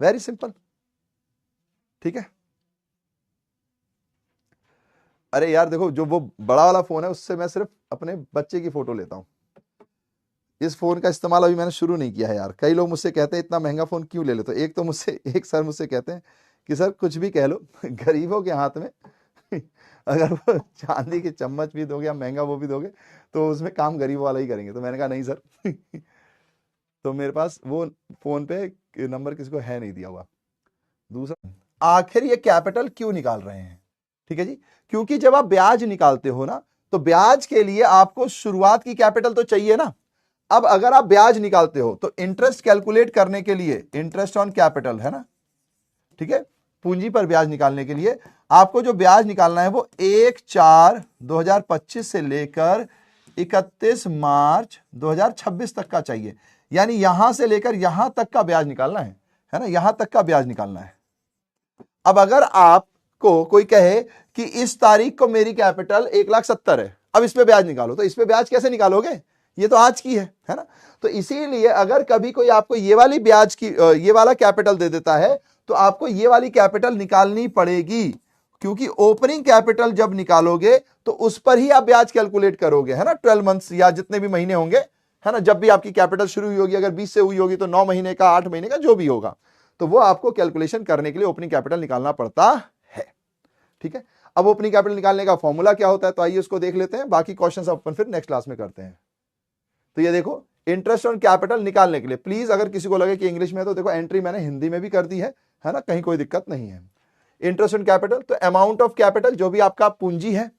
वेरी सिंपल। ठीक है, अरे यार देखो, जो वो बड़ा वाला फोन है उससे मैं सिर्फ अपने बच्चे की फोटो लेता हूं। इस फोन का इस्तेमाल अभी मैंने शुरू नहीं किया है यार। कई लोग मुझसे कहते हैं इतना महंगा फोन क्यों ले लेते हो। एक तो मुझसे एक सर मुझसे कहते हैं कि सर कुछ भी कह लो, गरीबों के हाथ में अगर वो चांदी की चम्मच भी दोगे या महंगा वो भी दोगे तो उसमें काम गरीब वाला ही करेंगे। तो मैंने कहा नहीं सर तो मेरे पास वो फोन पे नंबर किसी को है नहीं दिया हुआ। दूसरा, आखिर ये कैपिटल क्यों निकाल रहे हैं, ठीक है जी, क्योंकि जब आप ब्याज निकालते हो ना, तो ब्याज के लिए आपको शुरुआत की कैपिटल तो चाहिए ना। अब अगर आप ब्याज निकालते हो तो इंटरेस्ट कैलकुलेट करने के लिए, इंटरेस्ट ऑन कैपिटल है ना, ठीक है, पूंजी पर ब्याज निकालने के लिए आपको जो ब्याज निकालना है वो 1/4/2025 से लेकर 31 मार्च 2026 तक का चाहिए। यानी यहां से लेकर यहां तक का ब्याज निकालना है ना, यहां तक का ब्याज निकालना है। अब अगर आपको कोई कहे कि इस तारीख को मेरी कैपिटल 1,70,000 है, अब इस पे ब्याज निकालो, तो इस पे ब्याज कैसे निकालोगे, ये तो आज की है ना। तो इसीलिए अगर कभी कोई आपको ये वाली ब्याज की ये वाला कैपिटल दे देता है तो आपको ये वाली कैपिटल निकालनी पड़ेगी, क्योंकि ओपनिंग कैपिटल जब निकालोगे तो उस पर ही आप ब्याज कैलकुलेट करोगे, है ना। 12 मंथ्स या जितने भी महीने होंगे, है ना, जब भी आपकी कैपिटल शुरू हुई होगी, अगर 20 से हुई होगी तो 9 महीने का, 8 महीने का, जो भी होगा, तो वो आपको कैलकुलेशन करने के लिए ओपनिंग कैपिटल निकालना पड़ता है। ठीक है, अब ओपनिंग कैपिटल निकालने का फॉर्मूला क्या होता है, तो आइए उसको देख लेते हैं। बाकी क्वेश्चंस अपन फिर नेक्स्ट क्लास में करते हैं। तो ये देखो, इंटरेस्ट ऑन कैपिटल निकालने के लिए प्लीज, अगर किसी को लगे कि इंग्लिश में, तो देखो एंट्री मैंने हिंदी में भी कर दी है ना, कहीं कोई दिक्कत नहीं है। इंटरेस्ट ऑन कैपिटल, तो अमाउंट ऑफ कैपिटल जो भी आपका पूंजी है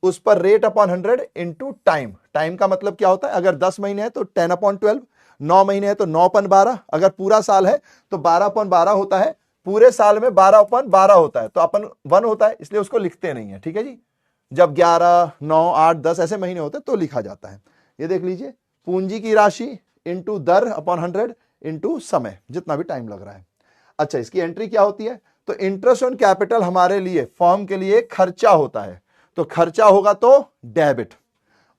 उस पर rate upon 100 into time. Time का मतलब क्या होता है, अगर 10 महीने है तो 10/12, 9 महीने है तो 9/12, अगर पूरा साल है तो 12/12 होता है, पूरे साल में 12/12 होता है, तो अपन 1 होता है इसलिए उसको लिखते नहीं है। ठीक है जी, जब 11, 9, 8, 10 ऐसे महीने होते हैं तो लिखा जाता है। ये देख लीजिए, पूंजी की राशि इंटू दर अपॉन 100 इंटू समय, जितना भी टाइम लग रहा है। अच्छा, इसकी एंट्री क्या होती है, तो इंटरेस्ट ऑन कैपिटल हमारे लिए, फर्म के लिए खर्चा होता है, तो खर्चा होगा तो डेबिट,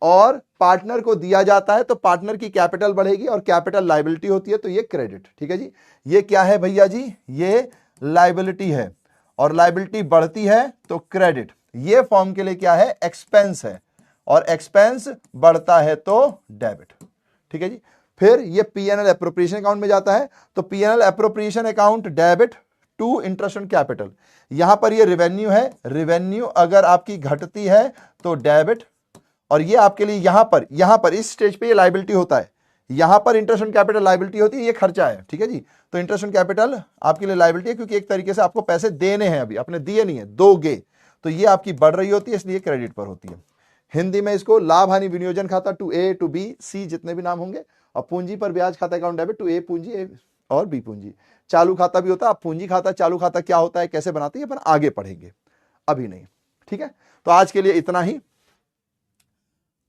और पार्टनर को दिया जाता है तो पार्टनर की कैपिटल बढ़ेगी, और कैपिटल लायबिलिटी होती है तो ये क्रेडिट। ठीक है जी, ये क्या है भैया जी, ये लायबिलिटी है, और लायबिलिटी बढ़ती है तो क्रेडिट। ये फर्म के लिए क्या है, एक्सपेंस है, और एक्सपेंस बढ़ता है तो डेबिट। ठीक है जी, फिर ये पीएनएल एप्रोप्रिएशन अकाउंट में जाता है, तो PNL appropriation account debit to interest on capital. यहां पर ये रेवेन्यू है, रेवेन्यू अगर आपकी घटती है तो डेबिट, और ये आपके लिए यहां पर इस स्टेज पे ये लायबिलिटी होता है, यहां पर इंटरेस्ट ऑन कैपिटल लायबिलिटी होती है, ये खर्चा है। ठीक है जी, तो इंटरेस्ट ऑन कैपिटल आपके लिए लायबिलिटी है, क्योंकि एक तरीके से आपको पैसे देने हैं, अभी आपने दिए नहीं है, दोगे, तो ये आपकी बढ़ रही होती है, इसलिए क्रेडिट पर होती है। हिंदी में इसको लाभ हानि विनियोजन खाता, to A to B C जितने भी नाम होंगे, और पूंजी पर ब्याज खाता अकाउंट डेबिट, टू ए पूंजी ए और बी पूंजी। चालू खाता भी होता है, पूंजी खाता, चालू खाता क्या होता है, कैसे बनाते हैं, अपन आगे पढ़ेंगे, अभी नहीं। ठीक है, तो आज के लिए इतना ही।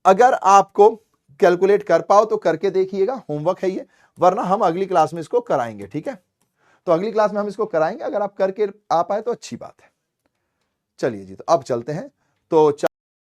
अगर आपको कैलकुलेट कर पाओ तो करके देखिएगा, होमवर्क है ये, वरना हम अगली क्लास में इसको कराएंगे। ठीक है, तो अगली क्लास में हम इसको कराएंगे, अगर आप करके आ पाए तो अच्छी बात है। चलिए जी, तो अब चलते हैं। तो